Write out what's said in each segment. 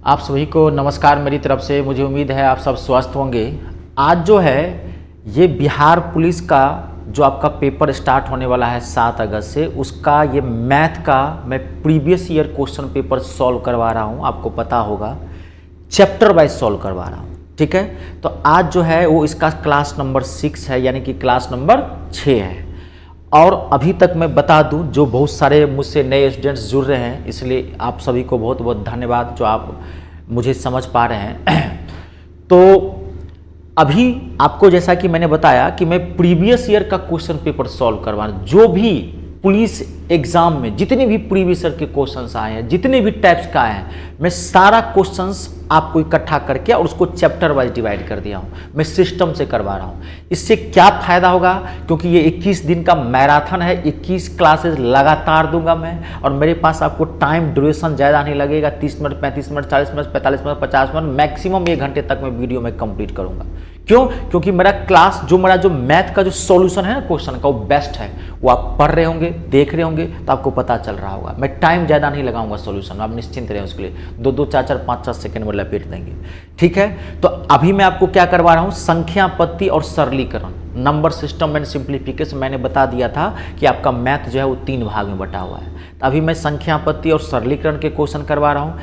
आप सभी को नमस्कार मेरी तरफ से। मुझे उम्मीद है आप सब स्वस्थ होंगे। आज जो है ये बिहार पुलिस का जो आपका पेपर स्टार्ट होने वाला है 7 अगस्त से, उसका ये मैथ का मैं previous year question paper solve करवा रहा हूँ। आपको पता होगा चैप्टर वाइज सॉल्व करवा रहा हूँ, ठीक है। तो आज जो है वो इसका क्लास नंबर 6 है, यानी कि क्लास नंबर 6 है। और अभी तक मैं बता दूं, जो बहुत सारे मुझसे नए स्टूडेंट्स जुड़ रहे हैं, इसलिए आप सभी को बहुत बहुत धन्यवाद जो आप मुझे समझ पा रहे हैं। तो अभी आपको जैसा कि मैंने बताया कि मैं प्रीवियस ईयर का क्वेश्चन पेपर सॉल्व करवाना, जो भी पुलिस एग्जाम में जितने भी प्रीवियस ईयर के क्वेश्चंस आए हैं, जितने भी टाइप्स का आए हैं, मैं सारा क्वेश्चंस आपको इकट्ठा करके और उसको चैप्टर वाइज डिवाइड कर दिया हूं। मैं सिस्टम से करवा रहा हूं। इससे क्या फायदा होगा, क्योंकि ये 21 दिन का मैराथन है, 21 क्लासेस लगातार दूंगा मैं, और मेरे पास आपको टाइम ड्यूरेशन ज़्यादा नहीं लगेगा। 30 minute, 35 minute, 40 minute, 45 minute, 50 minute, maximum 1 घंटे तक मैं वीडियो में कंप्लीट करूंगा। क्यों? क्योंकि मेरा क्लास जो मैथ का जो सॉल्यूशन है ना क्वेश्चन का, वो बेस्ट है। वो आप पढ़ रहे होंगे, देख रहे होंगे, तो आपको पता चल रहा होगा। मैं टाइम ज़्यादा नहीं लगाऊंगा सॉल्यूशन में, आप निश्चिंत रहें उसके लिए। 2-2, 4-4, 5-5 सेकंड में लपेट देंगे, ठीक है। तो अभी मैं आपको क्या करवा रहा हूँ, संख्या पत्ती और सरलीकरण, नंबर सिस्टम एंड सिंप्लीफिकेशन। मैंने बता दिया था कि आपका मैथ जो है वो 3 भाग में बटा हुआ है। तो अभी मैं संख्या पत्ती और सरलीकरण के क्वेश्चन करवा रहा हूँ।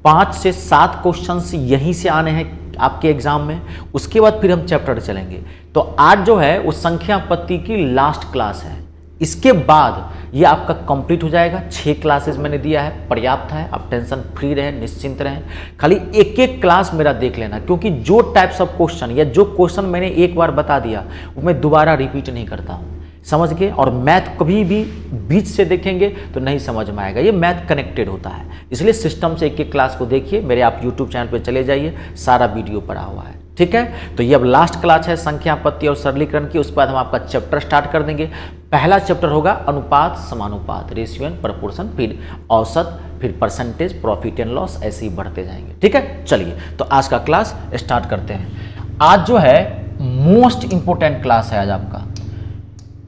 5 से 7 क्वेश्चन यहीं से आने हैं आपके एग्जाम में। उसके बाद फिर हम चैप्टर चलेंगे। तो आज जो है वो संख्या पत्ती की लास्ट क्लास है। इसके बाद ये आपका कंप्लीट हो जाएगा। 6 क्लासेस मैंने दिया है, पर्याप्त है। आप टेंशन फ्री रहें, निश्चिंत रहें। खाली एक एक क्लास मेरा देख लेना, क्योंकि जो टाइप्स ऑफ क्वेश्चन या जो क्वेश्चन मैंने एक बार बता दिया वो मैं दोबारा रिपीट नहीं करता हूँ, समझ गए। और मैथ कभी भी बीच से देखेंगे तो नहीं समझ में आएगा, ये मैथ कनेक्टेड होता है। इसलिए सिस्टम से एक एक क्लास को देखिए। मेरे आप यूट्यूब चैनल पे चले जाइए, सारा वीडियो पड़ा हुआ है, ठीक है। तो ये अब लास्ट क्लास है संख्या पत्ती और सरलीकरण की। उसके बाद हम आपका चैप्टर स्टार्ट कर देंगे। पहला चैप्टर होगा अनुपात समानुपात, रेशियो एंड प्रोपोर्शन, फिर औसत, फिर परसेंटेज, प्रॉफिट एंड लॉस, ऐसे ही बढ़ते जाएंगे, ठीक है। चलिए तो आज का क्लास स्टार्ट करते हैं। आज जो है मोस्ट इंपोर्टेंट क्लास है आज आपका।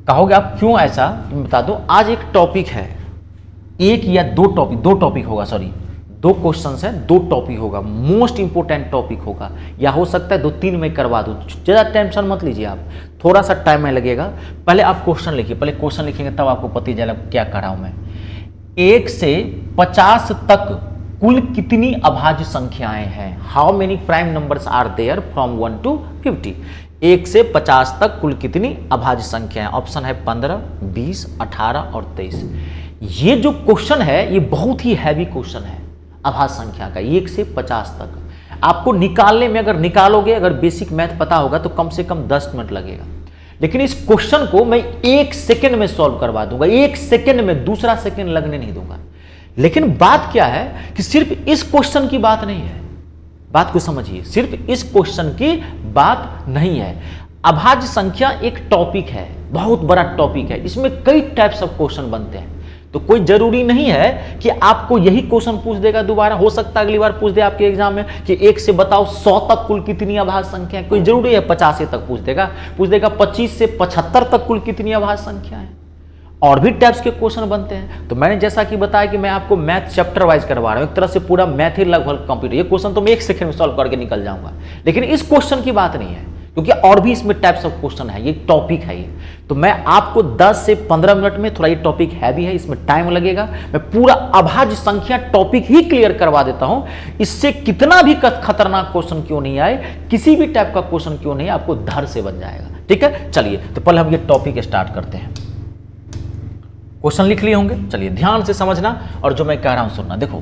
कहोगे आप क्यों ऐसा, मैं बता दूं। आज एक टॉपिक है, एक या दो टॉपिक होगा, सॉरी 2 क्वेश्चंस है, 2 टॉपिक होगा। मोस्ट इंपोर्टेंट टॉपिक होगा, या हो सकता है 2-3 में करवा दूं। ज़्यादा टेंशन मत लीजिए आप, थोड़ा सा टाइम में लगेगा। पहले आप क्वेश्चन लिखिए, पहले क्वेश्चन लिखेंगे तब आपको पता चलेगा क्या कर रहा हूं मैं। 1 से 50 तक कुल कितनी अभाज्य संख्याएं हैं? How many prime numbers are there from 1 to 50? 1 से 50 तक कुल कितनी अभाज्य संख्याएं? ऑप्शन है 15, 20, 18 और 23। ये जो क्वेश्चन है ये बहुत ही हैवी क्वेश्चन है अभाज्य संख्या का। 1 से 50 तक आपको निकालने में, अगर निकालोगे, अगर बेसिक मैथ पता होगा तो कम से कम 10 मिनट लगेगा। लेकिन इस क्वेश्चन को मैं 1 सेकेंड में सॉल्व करवा दूंगा, 1 सेकेंड में, दूसरा सेकेंड लगने नहीं दूंगा। लेकिन बात क्या है कि सिर्फ इस क्वेश्चन की बात नहीं है, बात को समझिए, सिर्फ इस क्वेश्चन की बात नहीं है। अभाज्य संख्या एक टॉपिक है, बहुत बड़ा टॉपिक है। इसमें कई टाइप्स ऑफ क्वेश्चन बनते हैं। तो कोई जरूरी नहीं है कि आपको यही क्वेश्चन पूछ देगा दोबारा। हो सकता है अगली बार पूछ दे आपके एग्जाम में कि 1 से बताओ 100 तक कुल कितनी अभाज्य संख्या है। कोई जरूरी है 50 तक पूछ देगा 25 से 75 तक कुल कितनी अभाज्य संख्या है। और भी टाइप्स के क्वेश्चन बनते हैं। तो मैंने जैसा कि बताया कि मैं आपको मैथ चैप्टर वाइज करवा रहा हूं, एक तरह से पूरा मैथ ही लगभग कंप्लीट। ये क्वेश्चन तो मैं 1 सेकंड में सॉल्व करके निकल जाऊंगा, लेकिन इस क्वेश्चन की बात नहीं है, क्योंकि और भी इसमें टाइप्स ऑफ क्वेश्चन है। ये टॉपिक है ये। तो मैं आपको 10 से 15 मिनट में, थोड़ा ये टॉपिक हैवी है, इसमें टाइम लगेगा, मैं पूरा अभाज्य संख्या टॉपिक ही क्लियर करवा देता हूं। इससे कितना भी खतरनाक क्वेश्चन क्यों नहीं आए, किसी भी टाइप का क्वेश्चन क्यों नहीं, आपको धर से बन जाएगा, ठीक है। चलिए तो पहले हम ये टॉपिक स्टार्ट करते हैं। क्वेश्चन लिख लिए होंगे, चलिए ध्यान से समझना और जो मैं कह रहा हूं सुनना। देखो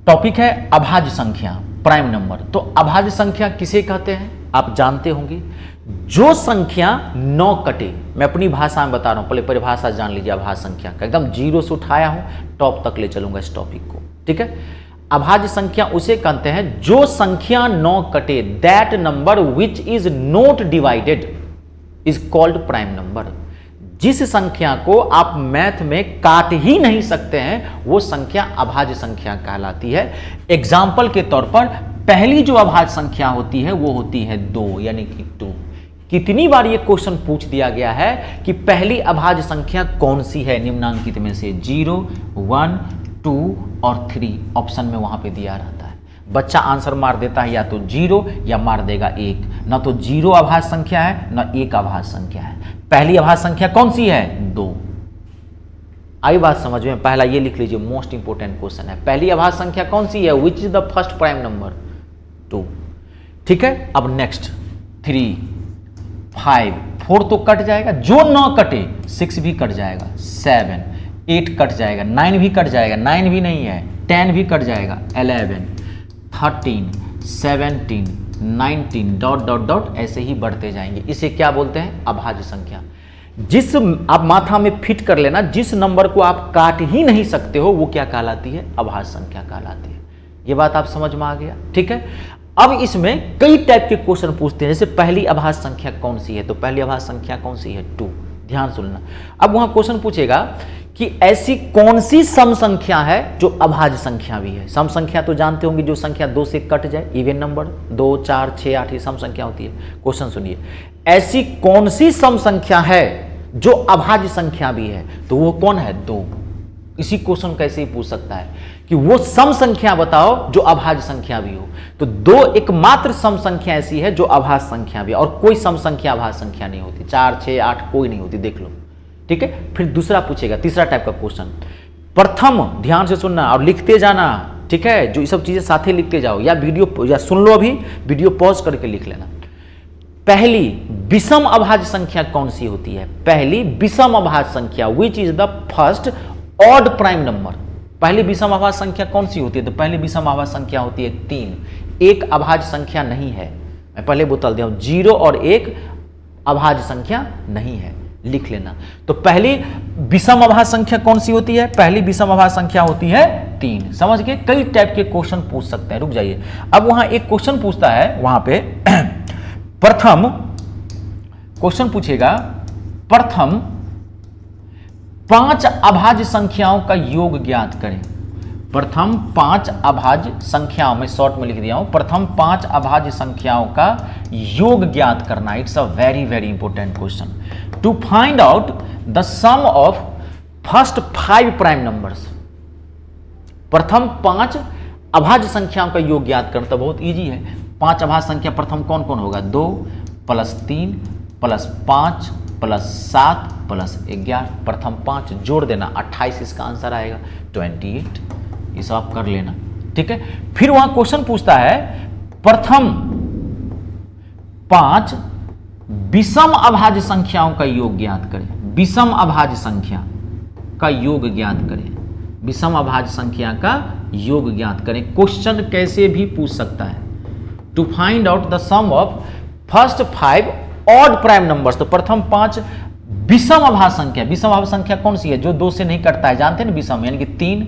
टॉपिक है अभाज्य संख्या, प्राइम नंबर। तो अभाज्य संख्या किसे कहते हैं आप जानते होंगे, जो संख्या 9 कटे। मैं अपनी भाषा में बता रहा हूं, पहले परिभाषा जान लीजिए अभाज्य संख्या का। एकदम 0 से उठाया हूं, टॉप तक ले चलूंगा इस टॉपिक को, ठीक है। अभाज्य संख्या उसे कहते हैं जो संख्या 9 कटे, that number which is not divided is called prime number. जिस संख्या को आप मैथ में काट ही नहीं सकते हैं वो संख्या अभाज्य संख्या कहलाती है। एग्जाम्पल के तौर पर पहली जो अभाज्य संख्या होती है वो होती है 2, यानी कि 2। कितनी बार ये क्वेश्चन पूछ दिया गया है कि पहली अभाज्य संख्या कौन सी है निम्नांकित में से? 0, 1, 2 और 3 ऑप्शन में वहां पे दिया रहता है। बच्चा आंसर मार देता है या तो 0 या मार देगा 1। ना तो 0 अभाज्य संख्या है ना 1 अभाज्य संख्या है। पहली अभाज्य संख्या कौन सी है? 2। आई बात समझ में? पहला ये लिख लीजिए, मोस्ट इंपोर्टेंट क्वेश्चन है। पहली अभाज्य संख्या कौन सी है? Which is the first prime number? 2। ठीक है, अब नेक्स्ट 3, 5, 4 तो कट जाएगा, जो ना कटे 6 भी कट जाएगा, 7, 8 कट जाएगा, 9 भी कट जाएगा, 9 भी नहीं है, 10 भी कट जाएगा, 11, 13, 17, 19 डॉट डॉट डॉट ऐसे ही बढ़ते जाएंगे। इसे क्या बोलते हैं? अभाज्य संख्या। जिस आप माथा में फिट कर लेना, जिस नंबर को आप काट ही नहीं सकते हो वो क्या कहलाती है? अभाज्य संख्या कहलाती है। ये बात आप समझ में आ गया? ठीक है, अब इसमें कई टाइप के क्वेश्चन पूछते हैं। जैसे पहली अभाज्य संख्या कौन सी है? तो पहली अभाज्य संख्या कौन सी है? 2। ध्यान सुनना। अब वहां क्वेश्चन पूछेगा कि ऐसी कौन सी सम संख्या है जो अभाज्य संख्या भी है। सम संख्या तो जानते होंगे, जो संख्या 2 से कट जाए, इवन नंबर 2, 4, 6, 8 ये सम संख्या होती है। क्वेश्चन सुनिए, ऐसी कौन सी सम संख्या है जो अभाज्य संख्या भी है? तो वो कौन है? 2। इसी क्वेश्चन कैसे ही पूछ सकता है कि वो सम संख्या बताओ जो अभाज्य संख्या भी हो। तो 2 एकमात्र सम संख्या ऐसी है जो अभाज्य संख्या भी है, और कोई सम संख्या अभाज्य संख्या नहीं होती। 4, 6, 8 कोई नहीं होती, देख लो। ठीक है, फिर दूसरा पूछेगा, तीसरा टाइप का क्वेश्चन। प्रथम, ध्यान से सुनना और लिखते जाना। ठीक है, जो ये सब चीजें साथ ही लिखते जाओ, या वीडियो या सुन लो, अभी वीडियो पॉज करके लिख लेना। पहली विषम अभाज्य संख्या कौन सी होती है? पहली विषम अभाज्य संख्या, which is the first odd prime number. पहली विषम अभाज्य संख्या कौन सी होती है? तो पहली विषम अभाज्य संख्या होती है 3। एक अभाज्य संख्या नहीं है, मैं पहले बता दिया हूं, 0 और 1 अभाज्य संख्या नहीं है, लिख लेना। तो पहली विषम अभाज्य संख्या कौन सी होती है? पहली विषम अभाज्य संख्या होती है 3। समझ गए? कई टाइप के क्वेश्चन पूछ सकते हैं। रुक जाइए, अब वहां एक क्वेश्चन पूछता है, वहां पे प्रथम क्वेश्चन पूछेगा, प्रथम 5 अभाज्य संख्याओं का योग ज्ञात करें। प्रथम 5 अभाज्य संख्याओं में, शॉर्ट में लिख दिया हूं, प्रथम 5 अभाज्य संख्याओं का योग ज्ञात करना। It's a very very important question. To find out the sum of first 5 prime numbers. प्रथम 5 अभाज्य संख्याओं का योग ज्ञात करना तो बहुत इजी है। 5 अभाज्य संख्या प्रथम कौन कौन होगा? 2 + 3 + 5 + 7 + 11। प्रथम 5 जोड़ देना, 28 इसका आंसर आएगा, 28। ये सब आप कर लेना। ठीक है, फिर वहां क्वेश्चन पूछता है, प्रथम 5 विषम अभाज्य संख्याओं का योग ज्ञात करें। विषम अभाज्य संख्या का योग ज्ञात करें। विषम अभाज्य संख्या का योग ज्ञात करें। क्वेश्चन कैसे भी पूछ सकता है। To find out the sum of first 5 odd prime numbers. तो प्रथम 5 विषम अभाज्य संख्या। विषम अभाज्य संख्या कौन सी है? जो 2 से नहीं कटता है, जानते हैं ना विषम, यानी कि 3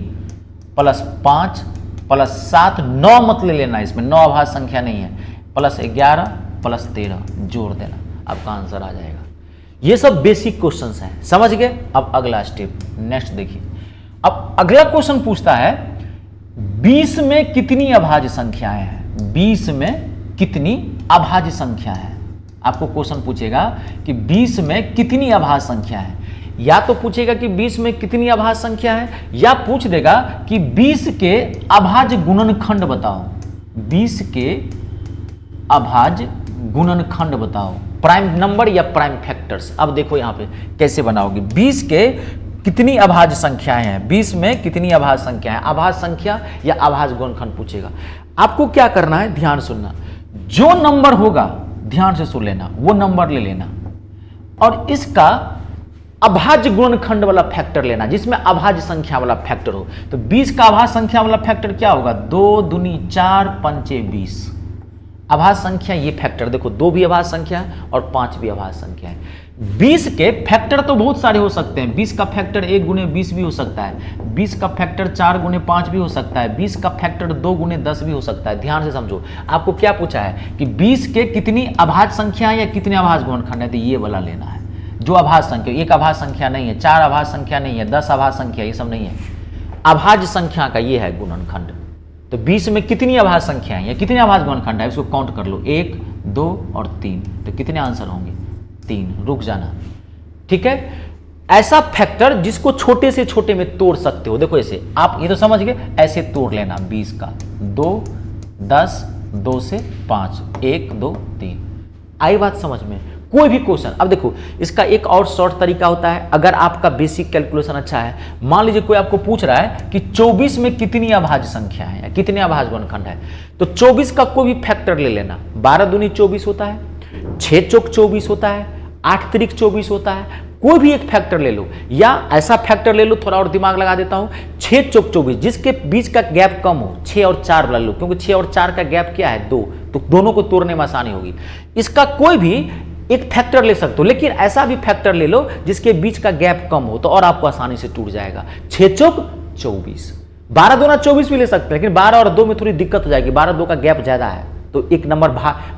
+ 5 + 7, 9 मत ले लेना, इसमें 9 अभाज्य संख्या नहीं है, +11 + 13 जोड़ देना, आपका आंसर आ जाएगा। ये सब बेसिक क्वेश्चंस हैं, समझ गए? अब अगला स्टेप, नेक्स्ट देखिए। अब अगला क्वेश्चन पूछता है, 20 में कितनी अभाज्य संख्याएं हैं? 20 में कितनी अभाज्य संख्या है? आपको क्वेश्चन पूछेगा कि 20 में कितनी अभाज्य संख्या है। या तो पूछेगा कि 20 में कितनी अभाज्य संख्या है, या पूछ देगा कि 20 के अभाज्य गुणनखंड बताओ। 20 के अभाज्य गुणनखंड बताओ, प्राइम नंबर या प्राइम फैक्टर्स। अब देखो यहां पे कैसे बनाओगे। 20 के कितनी अभाज्य संख्याएं हैं? 20 में कितनी अभाज्य संख्या है? अभाज्य संख्या या अभाज्य गुणनखंड पूछेगा। आपको क्या करना है, ध्यान सुनना। जो नंबर होगा, ध्यान से सुन लेना, वो नंबर ले लेना और इसका अभाज्य गुणनखंड वाला फैक्टर लेना, जिसमें अभाज्य संख्या वाला फैक्टर हो। तो 20 का अभाज्य संख्या वाला फैक्टर क्या होगा? 2 दूनी 4 पंचे 20। अभाज्य संख्या ये फैक्टर देखो, 2 भी अभाज्य संख्या है और 5 भी अभाज्य संख्या है। 20 के फैक्टर तो बहुत सारे हो सकते हैं। 20 का फैक्टर 1 × 20 भी हो सकता है। 20 का फैक्टर 4 × 5 भी हो सकता है। 20 का फैक्टर 2 × 10 भी हो सकता है। ध्यान से समझो, आपको क्या पूछा है कि 20 के कितनी अभाज्य संख्या या कितने अभाज्य गुणनखंड है, तो ये वाला लेना है। जो अभाज्य संख्या, 1 अभाज्य संख्या नहीं है, 4 अभाज्य संख्या नहीं है, 10 अभाज्य संख्या, ये सब नहीं है। अभाज्य संख्या का ये है गुणनखंड। तो 20 में कितनी अभाज्य संख्या है या कितने अभाज्य गुणनखंड है, इसको काउंट कर लो, 1, 2 और 3। तो कितने आंसर होंगे? 3। रुक जाना, ठीक है। ऐसा फैक्टर जिसको छोटे से छोटे में तोड़ सकते हो। देखो ऐसे, आप ये तो समझ गए, ऐसे तोड़ लेना। 20 का 2, 10, 2 से 5, 1 2 3। आई बात समझ में? कोई भी क्वेश्चन, अब देखो इसका एक और शॉर्ट तरीका होता है। अगर आपका बेसिक कैलकुलेशन अच्छा है, मान लीजिए कोई आपको पूछ रहा है कि 24 में कितनी अभाज्य संख्या है या कितने अभाज्य गुणनखंड है, तो 24 का कोई भी फैक्टर ले लेना। 12 दूनी 24 होता है, 6 चौक 24 होता है, 8 तिरिक 24 होता है। कोई भी एक फैक्टर ले लो, या ऐसा फैक्टर ले लो, थोड़ा और दिमाग लगा देता हूं, 6 चौक 24, जिसके बीच का गैप कम हो, 6 और 4 ले लो, क्योंकि 6 और 4 का गैप क्या है 2, तो दोनों को तोड़ने में आसानी होगी। इसका कोई भी एक फैक्टर ले सकते हो, लेकिन ऐसा भी फैक्टर ले लो जिसके बीच का गैप कम हो, तो और आपको आसानी से टूट जाएगा। 6 चौक 24, 12 दूना 24 भी ले सकते हैं, लेकिन 12 और 2 में थोड़ी दिक्कत हो जाएगी, 12 2 का गैप ज्यादा है, तो एक नंबर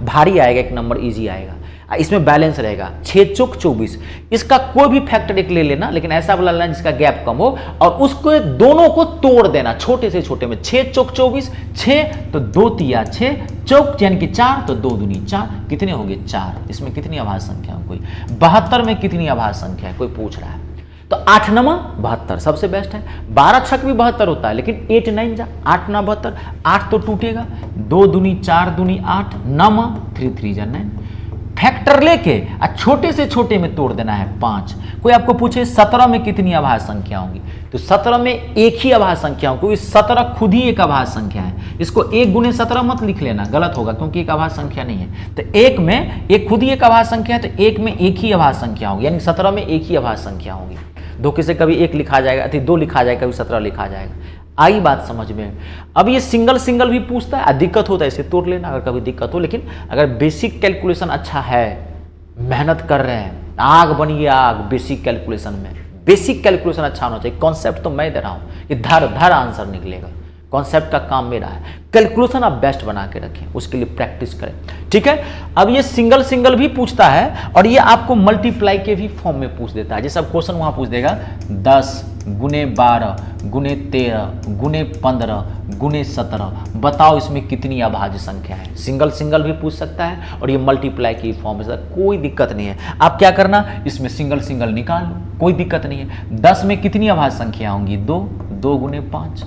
भारी आएगा, एक नंबर इजी आएगा, इसमें बैलेंस रहेगा। 6 चौक 24, इसका कोई भी फैक्टर एक ले लेना, लेकिन ऐसा वाला लेना जिसका गैप कम हो, और उसको दोनों को तोड़ देना छोटे से छोटे में। 6 चौक 24, 6 तो 2 तिया 6, चौक यानी कि 4 तो 2 दूनी 4, कितने हो गए 4। इसमें कितनी अभाज्य संख्या है? कोई 72 में कितनी अभाज्य संख्या है? कोई पूछ रहा है, तो 8 9 72 सबसे बेस्ट है। 12 छक भी 72 होता है, लेकिन 8 9 जा 8 9 72, 8 तो टूटेगा, 2 दूनी 4 दूनी 8, 9 3 3 जा 9, फैक्टर लेके छोटे से छोटे में तोड़ देना है 5। कोई आपको पूछे 17 में कितनी अभाज्य संख्या होंगी, तो 17 में एक ही अभाज्य संख्या होगी, क्योंकि 17 खुद ही एक अभाज्य संख्या है। इसको 1 गुने 17 मत लिख लेना, गलत होगा, क्योंकि एक अभाज्य संख्या नहीं है। तो एक में एक खुद ही एक अभाज्य संख्या है, तो एक में एक ही अभाज्य संख्या होगी, यानी 17 में एक ही अभाज्य संख्या होगी। धोखे से कभी 1 लिखा जाएगा, 2 लिखा जाएगा, कभी 17 लिखा जाएगा। आई बात समझ में? अब ये सिंगल सिंगल भी पूछता है, दिक्कत होता है इसे तोड़ लेना अगर कभी दिक्कत हो। लेकिन अगर बेसिक कैलकुलेशन अच्छा है, मेहनत कर रहे हैं, आग बनिए आग बेसिक कैलकुलेशन में। बेसिक कैलकुलेशन अच्छा होना चाहिए। कॉन्सेप्ट तो मैं दे रहा हूं कि धर धर आंसर निकलेगा, कॉन्सेप्ट का काम मेरा है। कैलकुलेशन आप बेस्ट बना के रखें, उसके लिए प्रैक्टिस करें, ठीक है। अब ये सिंगल सिंगल भी पूछता है, और ये आपको मल्टीप्लाई के भी फॉर्म में पूछ देता है। जैसे अब क्वेश्चन वहां पूछ देगा 10 गुने 12 गुने 13 गुने 15 गुने 17, बताओ इसमें कितनी अभाज्य संख्या है। सिंगल सिंगल भी पूछ सकता है, और ये मल्टीप्लाई की फॉर्म में, कोई दिक्कत नहीं है। आप क्या करना, इसमें सिंगल सिंगल निकाल लो, कोई दिक्कत नहीं है। 10 में कितनी अभाज्य संख्या होंगी 2, 2 गुने 5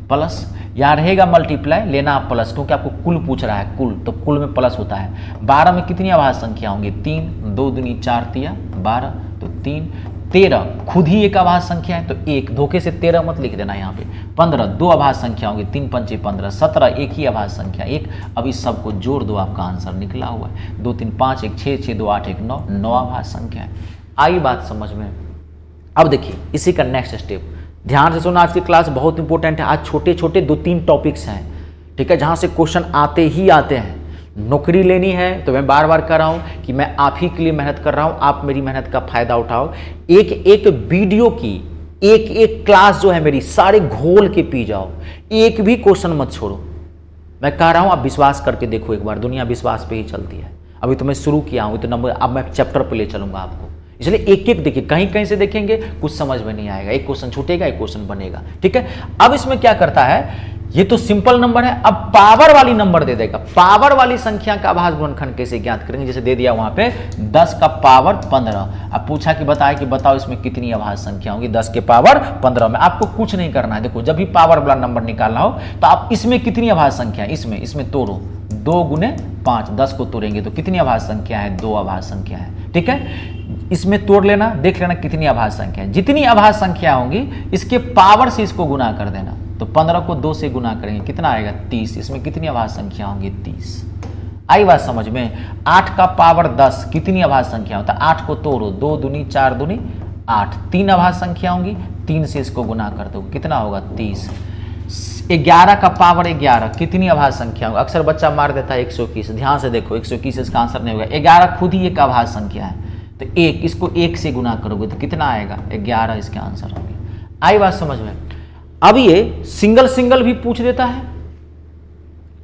प्लस, यहाँ रहेगा मल्टीप्लाई, लेना आप प्लस, क्योंकि आपको कुल पूछ रहा है, कुल तो कुल में प्लस होता है। 12 में कितनी अभाज्य संख्या होंगी 3, 2 दूनी 4 तिया 12, तो 3। 13 खुद ही एक अभाज्य संख्या है, तो 1, धोखे से 13 मत लिख देना यहाँ पे। 15 दो अभाज्य संख्या होंगी, 3 पंचे 15, 17 एक ही अभाज्य संख्या 1। अब इस सबको जोड़ दो, आपका आंसर निकला हुआ है। 2 3 5 1 6 6 2 8 1 9, 9 अभाज्य संख्या है। आई बात समझ में? अब देखिए इसी का नेक्स्ट स्टेप, ध्यान से सुना, आज की क्लास बहुत इंपॉर्टेंट है। आज छोटे छोटे 2-3 टॉपिक्स हैं, ठीक है, जहां से क्वेश्चन आते ही आते हैं। नौकरी लेनी है तो मैं बार बार कर रहा हूं कि मैं आप ही के लिए मेहनत कर रहा हूं, आप मेरी मेहनत का फायदा उठाओ। एक एक वीडियो की एक एक क्लास जो है मेरी, सारे घोल के पी जाओ, एक भी क्वेश्चन मत छोड़ो। मैं कह रहा हूं, आप विश्वास करके देखो एक बार, दुनिया विश्वास पे ही चलती है। अभी तो मैं शुरू किया हूं, तो नंबर अब मैं चैप्टर पे ले चलूंगा आपको, इसलिए एक एक देखिए, कहीं कहीं से देखेंगे कुछ समझ में नहीं आएगा, एक क्वेश्चन छूटेगा एक क्वेश्चन बनेगा, ठीक है। अब इसमें क्या करता है, ये तो सिंपल नंबर है, अब पावर वाली नंबर दे देगा। पावर वाली संख्या का अभाज्य गुणनखंड कैसे ज्ञात करेंगे, जैसे दे दिया वहां पे 10 का पावर 15। अब पूछा कि बताओ इसमें कितनी अभाज्य संख्या होगी 10 के पावर 15 में। आपको कुछ नहीं करना है, देखो जब भी पावर वाला नंबर निकालना हो तो आप इसमें कितनी अभाज्य संख्या है, इसमें तोड़ो, 2 गुने 5, 10 को तोड़ेंगे तो कितनी अभाज्य संख्या है, 2 अभाज्य संख्या है, ठीक है। इसमें तोड़ लेना, देख लेना कितनी अभाज्य संख्या है। जितनी अभाज्य संख्या होंगी इसके पावर से इसको गुना कर देना, तो 15 को 2 से गुना करेंगे, कितना आएगा 30। इसमें कितनी अभाज्य संख्या होंगी 30। आई बात समझ में? 8 का पावर 10 कितनी अभाज्य संख्या होता है, 8 को तोड़ो, 2 दूनी 4 दूनी 8, 3 अभाज्य संख्या होंगी, 3 से इसको गुना कर दो, कितना होगा 30। 11 का पावर 11 कितनी अभाज्य संख्या होगा, अक्सर बच्चा मार देता है 121, ध्यान से देखो 121 इसका आंसर नहीं होगा। 11 खुद ही एक अभाज्य संख्या है, तो 1 इसको 1 से गुना करोगे तो कितना आएगा 11, इसका आंसर होगा। आई बात समझ में? अब ये सिंगल सिंगल भी पूछ देता है,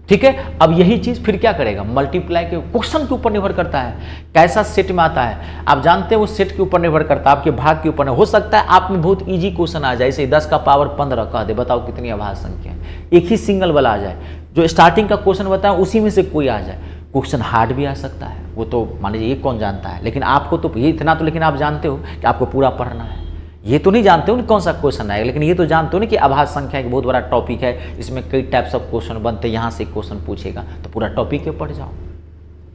ठीक है। अब यही चीज फिर क्या करेगा, मल्टीप्लाई के क्वेश्चन के ऊपर निर्भर करता है, कैसा सेट में आता है आप जानते हैं, वो सेट के ऊपर निर्भर करता है, आपके भाग के ऊपर। हो सकता है आप में बहुत इजी क्वेश्चन आ जाए, जैसे 10 का पावर 15 कह दे, बताओ कितनी अभाज्य संख्या है, एक ही सिंगल वाला आ जाए, जो स्टार्टिंग का क्वेश्चन बताया उसी में से कोई आ जाए। क्वेश्चन हार्ड भी आ सकता है, वो तो मान लीजिए ये कौन जानता है, लेकिन आपको तो ये इतना तो लेकिन आप जानते हो कि आपको पूरा पढ़ना है। ये तो नहीं जानते हो ना कौन सा क्वेश्चन आएगा, लेकिन ये तो जानते हो ना कि आभाज्य संख्या एक बहुत बड़ा टॉपिक है, इसमें कई टाइप्स ऑफ क्वेश्चन बनते हैं, यहाँ से क्वेश्चन पूछेगा तो पूरा टॉपिक पे पढ़ जाओ,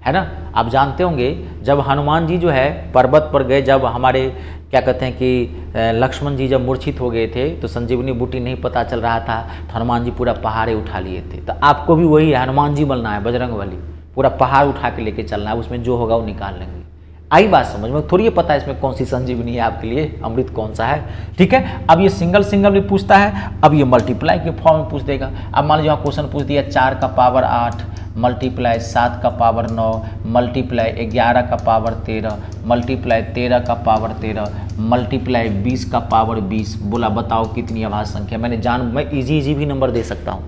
है ना। आप जानते होंगे जब हनुमान जी जो है पर्वत पर गए, जब हमारे क्या कहते हैं कि लक्ष्मण जी जब मूर्छित हो गए थे तो संजीवनी बूटी नहीं पता चल रहा था, तो हनुमान जी पूरा पहाड़ उठा लिए थे। तो आपको भी वही है, हनुमान जी बनना है, बजरंगबली, पूरा पहाड़ उठा के लेके चलना है, उसमें जो होगा वो निकाल लेंगे। आई बात समझ में, थोड़ी ये पता है इसमें कौन सी संजीवनी है आपके लिए, अमृत कौन सा है, ठीक है। अब ये सिंगल सिंगल भी पूछता है, अब ये मल्टीप्लाई के फॉर्म में पूछ देगा। अब मान लीजिए क्वेश्चन पूछ दिया 4 का पावर 8 मल्टीप्लाई 7 का पावर 9 मल्टीप्लाई 11 का पावर 13 मल्टीप्लाई 13 का पावर 13 मल्टीप्लाई 20 का पावर 20, बोला बताओ कितनी आभाज्य संख्या। मैं इजी भी नंबर दे सकता हूँ,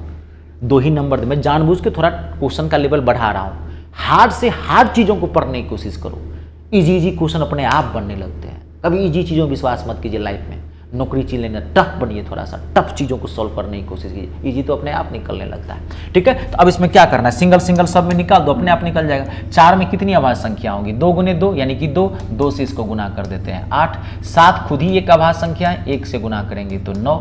2 ही नंबर, मैं जानबूझ के थोड़ा क्वेश्चन का लेवल बढ़ा रहा हूँ। हार्ड से हार्ड चीज़ों को पढ़ने की कोशिश करो, इजी क्वेश्चन अपने आप बनने लगते हैं। कभी इजी चीज़ों में विश्वास मत कीजिए, लाइफ में नौकरी चीज लेना टफ बनिए, थोड़ा सा टफ चीज़ों को सॉल्व करने की कोशिश कीजिए, इजी तो अपने आप निकलने लगता है, ठीक है। तो अब इसमें क्या करना है, सिंगल सिंगल सब में निकाल दो, अपने आप निकल जाएगा। 4 में कितनी आभाज्य संख्या होगी, 2 गुने 2 यानी कि 2 से इसको गुना कर देते हैं 8। 7 खुद ही एक आभाज्य संख्या है, 1 से गुना करेंगे तो 9।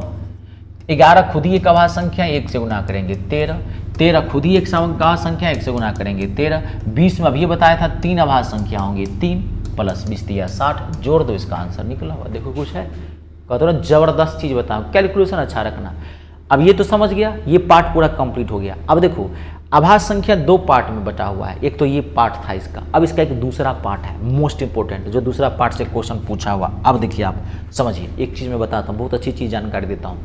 11 खुद ही एक आभाज्य संख्या है, 1 से गुना करेंगे 13। 13 खुद ही एक आभाज्य संख्या, 1 से गुना करेंगे 13। 20 में अभी बताया था 3 आभाज्य संख्या होंगी, 3 प्लस 20 दिया 60, जोड़ दो, इसका आंसर निकला हुआ। देखो कुछ है, कहते हो ना जबरदस्त चीज़ बताऊँ, कैलकुलेशन अच्छा रखना। अब ये तो समझ गया, ये पार्ट पूरा कंप्लीट हो गया। अब देखो आभाज्य संख्या 2 पार्ट में बटा हुआ है, एक तो ये पार्ट था इसका, अब इसका एक दूसरा पार्ट है मोस्ट इंपोर्टेंट, जो दूसरा पार्ट से क्वेश्चन पूछा हुआ। अब देखिए आप समझिए, एक चीज़ मैं बताता हूँ, बहुत अच्छी चीज़ जानकारी देता हूँ।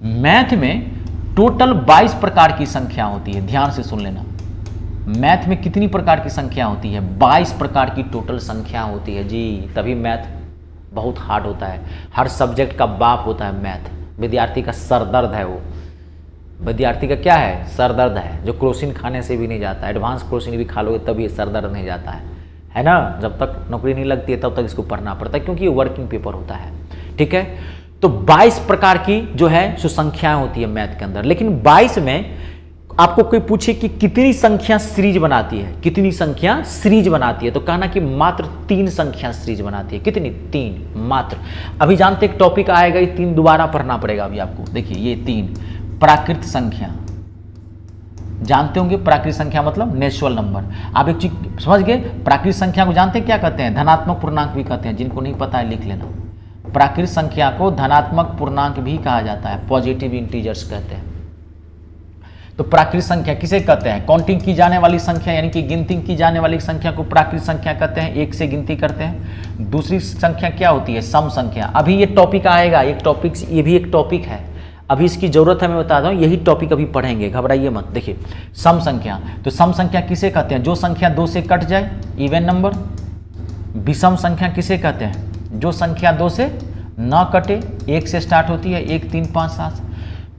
मैथ में टोटल 22 प्रकार की संख्या होती है, ध्यान से सुन लेना। मैथ में कितनी प्रकार की संख्या होती है, 22 प्रकार की टोटल संख्या होती है जी, तभी मैथ बहुत हार्ड होता है। हर सब्जेक्ट का बाप होता है मैथ, विद्यार्थी का सरदर्द है वो, विद्यार्थी का क्या है, सरदर्द है, जो क्रोसिन खाने से भी नहीं जाता, एडवांस क्रोसिन भी खा लोगे तब ये सरदर्द नहीं जाता है ना। जब तक नौकरी नहीं लगती है तब तक इसको पढ़ना पड़ता है, क्योंकि ये वर्किंग पेपर होता है, ठीक है। तो 22 प्रकार की जो है सो संख्याएं होती है मैथ के अंदर, लेकिन 22 में आपको कोई पूछे कि कितनी संख्या सीरीज बनाती है, कितनी संख्या सीरीज बनाती है, तो कहना कि मात्र 3 संख्या सीरीज बनाती है। कितनी, 3 मात्र। अभी जानते एक टॉपिक आएगा, ये 3 दोबारा पढ़ना पड़ेगा अभी आपको। देखिए ये 3 प्राकृत संख्या, जानते होंगे प्राकृत संख्या मतलब नेचुरल नंबर। आप एक चीज समझ गए, प्राकृत संख्या को जानते हैं क्या कहते हैं, धनात्मक पूर्णांक भी कहते हैं, जिनको नहीं पता है लिख लेना। प्राकृत संख्या को धनात्मक पूर्णांक भी कहा जाता है, पॉजिटिव इंटीजर्स कहते हैं। तो प्राकृत संख्या किसे कहते हैं, काउंटिंग की जाने वाली संख्या, यानी कि गिनती की जाने वाली संख्या को प्राकृत संख्या कहते हैं, 1 से गिनती करते हैं। दूसरी संख्या क्या होती है, सम संख्या। अभी ये टॉपिक आएगा, एक टॉपिक, ये भी एक टॉपिक है, अभी इसकी जरूरत है, मैं बता दूं, यही टॉपिक अभी पढ़ेंगे, घबराइए मत। देखिए सम संख्या, तो सम संख्या किसे कहते हैं, जो संख्या 2 से कट जाए, इवन नंबर। विषम संख्या किसे कहते हैं, जो संख्या 2 से न कटे, 1 से स्टार्ट होती है, 1 3 5 7।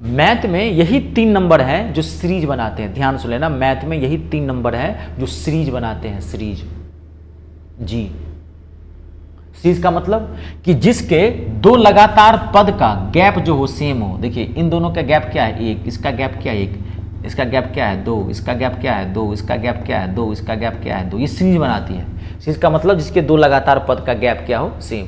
मैथ में यही 3 नंबर हैं जो सीरीज बनाते हैं, ध्यान से लेना, मैथ में यही 3 नंबर हैं जो सीरीज बनाते हैं, सीरीज जी। सीरीज का मतलब कि जिसके 2 लगातार पद का गैप जो हो सेम हो। देखिए इन दोनों का गैप क्या है, 1, इसका गैप क्या है, 1, इसका गैप क्या है, 2, इसका गैप क्या है, 2, इसका गैप क्या है, 2, इसका गैप क्या है, 2, ये सीरीज बनाती है। सीरीज का मतलब जिसके 2 लगातार पद का गैप क्या हो, सेम।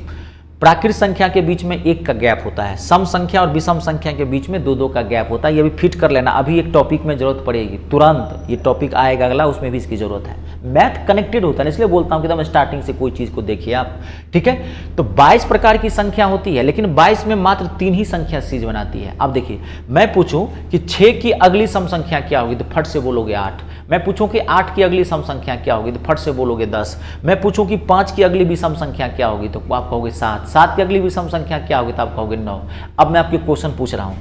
प्राकृत संख्या के बीच में 1 का गैप होता है, सम संख्या और विषम संख्या के बीच में 2-2 का गैप होता है। ये भी फिट कर लेना, अभी एक टॉपिक में जरूरत पड़ेगी, तुरंत ये टॉपिक आएगा अगला, उसमें भी इसकी जरूरत है। मैथ कनेक्टेड होता है, इसलिए बोलता हूं कि एकदम स्टार्टिंग से कोई चीज को देखिए आप, ठीक है। तो 22 प्रकार की संख्या होती है, लेकिन 22 में मात्र 3 ही संख्या सीरीज बनाती है। अब देखिए मैं पूछूं कि 6 की अगली सम संख्या क्या होगी, तो फट से बोलोगे 8। मैं पूछूं कि 8 की अगली सम संख्या क्या होगी, तो फट से बोलोगे 10। मैं पूछूं कि 5 की अगली विषम संख्या क्या होगी, तो आप कहोगे 7। 7 की अगली विषम संख्या क्या होगी, तो आप कहोगे 9। अब मैं आपके क्वेश्चन पूछ रहा हूं,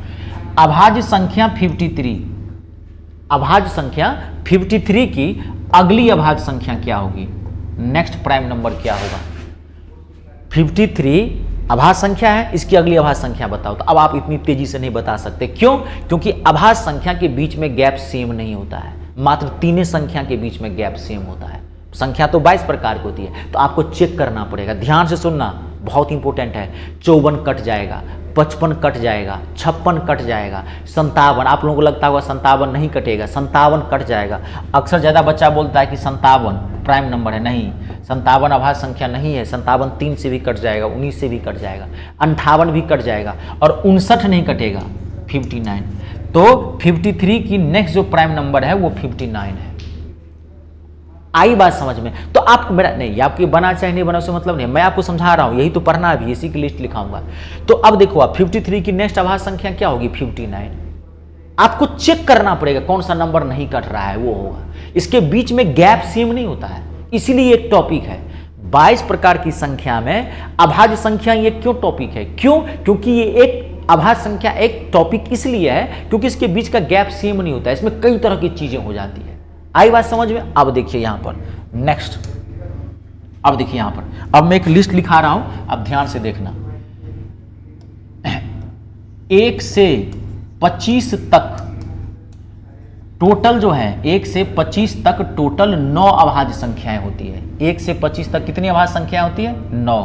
अभाज्य संख्या 53, अभाज्य संख्या 53 की अगली अभाज्य संख्या क्या होगी, नेक्स्ट प्राइम नंबर क्या होगा। 53 अभाज्य संख्या है, इसकी अगली अभाज्य संख्या बताओ। तो अब आप इतनी तेजी से नहीं बता सकते, क्यों, क्योंकि अभाज्य संख्या के बीच में गैप सेम नहीं होता है, मात्र 3 संख्या के बीच में गैप सेम होता है। संख्या तो 22 प्रकार की होती है, तो आपको चेक करना पड़ेगा, ध्यान से सुनना, बहुत इंपॉर्टेंट है। 54 कट जाएगा, 55 कट जाएगा, 56 कट जाएगा, 57, आप लोगों को लगता होगा 57 नहीं कटेगा, 57 कट जाएगा। अक्सर ज़्यादा बच्चा बोलता है कि 57 प्राइम नंबर है, नहीं, 57 अभाज्य संख्या नहीं है। 57 3 से भी कट जाएगा, 19 से भी कट जाएगा, 58 भी कट जाएगा और 59 नहीं कटेगा, 59। तो 53 की नेक्स्ट जो प्राइम नंबर है वो 59 है। आई बात समझ में? तो आपको मेरा नहीं, आपकी बना चाहे नहीं बना उससे मतलब नहीं, मैं आपको समझा रहा हूं, यही तो पढ़ना है, अभी इसी की लिस्ट लिखाऊंगा। तो अब देखो आप 53 की नेक्स्ट अभाज्य संख्या क्या होगी? 59। आपको चेक करना पड़ेगा कौन सा नंबर नहीं कट रहा है, वो होगा। इसके बीच में गैप सेम नहीं होता है, इसीलिए एक टॉपिक है। 22 प्रकार की संख्या में अभाज्य संख्या ये क्यों टॉपिक है? क्यों? क्योंकि ये एक अभाज्य संख्या एक टॉपिक इसलिए है क्योंकि इसके बीच का गैप सेम नहीं होता है, इसमें कई तरह की चीजें हो जाती है। आई बात समझ में? अब देखिए यहां पर नेक्स्ट, अब देखिए यहां पर, अब मैं एक लिस्ट लिखा रहा हूं, अब ध्यान से देखना। 1 से 25 तक टोटल जो है, 1 से 25 तक टोटल 9 अभाज्य संख्याएं होती है। 1 से 25 तक कितनी अभाज्य संख्याएं होती है? 9।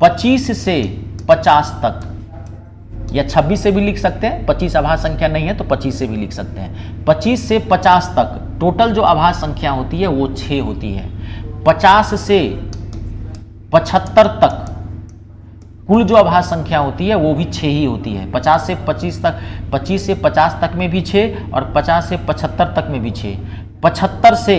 25 से 50 तक या 26 से भी लिख सकते हैं, 25 अभाज्य संख्या नहीं है तो 25 से भी लिख सकते हैं। 25 से 50 तक टोटल जो अभाज्य संख्या होती है वो 6 होती है। 50 से 75 तक कुल जो अभाज्य संख्या होती है वो भी 6 ही होती है। 50 से 25 तक, 25 से 50 तक में भी 6 और 50 से 75 तक में भी 6। 75 से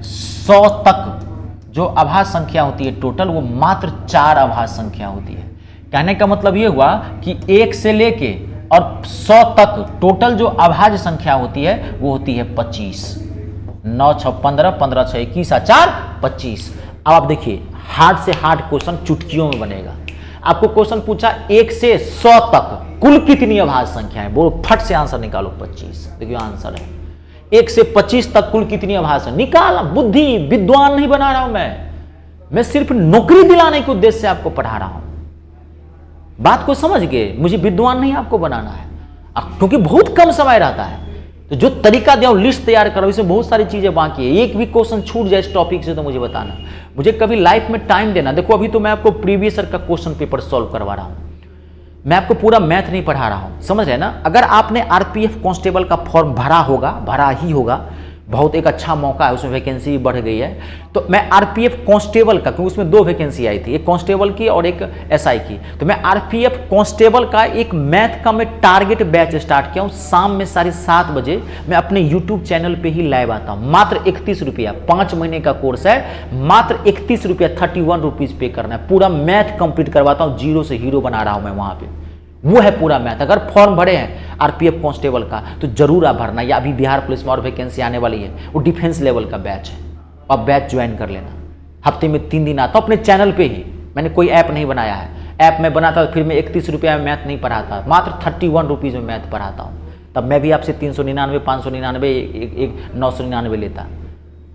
100 तक जो अभाज्य संख्या होती है टोटल, वो मात्र 4 अभाज्य संख्या होती है। कहने का मतलब ये हुआ कि 1 से लेके और 100 तक टोटल जो अभाज्य संख्या होती है वो होती है 25। 9 6 15, 15 6 21, 4 25। अब आप देखिए हार्ड से हार्ड क्वेश्चन चुटकियों में बनेगा। आपको क्वेश्चन पूछा 1 से 100 तक कुल कितनी अभाज्य संख्या है, बोलो फट से आंसर निकालो 25। देखिए आंसर है 1 से 25 तक कुल कितनी अभाज्य, निकाला। बुद्धि विद्वान नहीं बना रहा हूं मैं सिर्फ नौकरी दिलाने के उद्देश्य से आपको पढ़ा रहा हूं। बात को समझ गए? मुझे विद्वान नहीं आपको बनाना है, क्योंकि बहुत कम समय रहता है। तो जो तरीका दिया लिस्ट तैयार करो, इसमें बहुत सारी चीजें बाकी है। एक भी क्वेश्चन छूट जाए इस टॉपिक से तो मुझे बताना, मुझे कभी लाइफ में टाइम देना। देखो अभी तो मैं आपको प्रीवियस ईयर का क्वेश्चन पेपर सॉल्व करवा रहा हूं, मैं आपको पूरा मैथ नहीं पढ़ा रहा हूं, समझ रहे ना? अगर आपने आरपीएफ कांस्टेबल का फॉर्म भरा होगा, भरा ही होगा, बहुत एक अच्छा मौका है, उसमें वैकेंसी भी बढ़ गई है। तो मैं आरपीएफ कांस्टेबल का, क्योंकि उसमें 2 वैकेंसी आई थी, एक कांस्टेबल की और एक एसआई की, तो मैं आरपीएफ कांस्टेबल का एक मैथ का मैं टारगेट बैच स्टार्ट किया हूं। शाम में 7:30 बजे मैं अपने यूट्यूब चैनल पे ही लाइव आता हूं। मात्र 31 रुपया, 5 महीने का कोर्स है, मात्र 31 रुपया, 31 रुपीज पे करना है। पूरा मैथ कंप्लीट करवाता हूं, जीरो से हीरो बना रहा हूं मैं वहां पे, वो है पूरा मैथ। अगर फॉर्म भरे हैं आरपीएफ कांस्टेबल का तो जरूर आप भरना, या अभी बिहार पुलिस में और वैकेंसी आने वाली है, वो डिफेंस लेवल का बैच है, आप बैच ज्वाइन कर लेना। हफ्ते में 3 दिन आता हूं अपने चैनल पे ही, मैंने कोई ऐप नहीं बनाया है। ऐप में बनाता फिर मैं 31 रुपया में मैथ नहीं पढ़ाता, मात्र 31 रुपीज़ में मैथ पढ़ाता हूँ। तब मैं भी आपसे 399, 599, 999 लेता,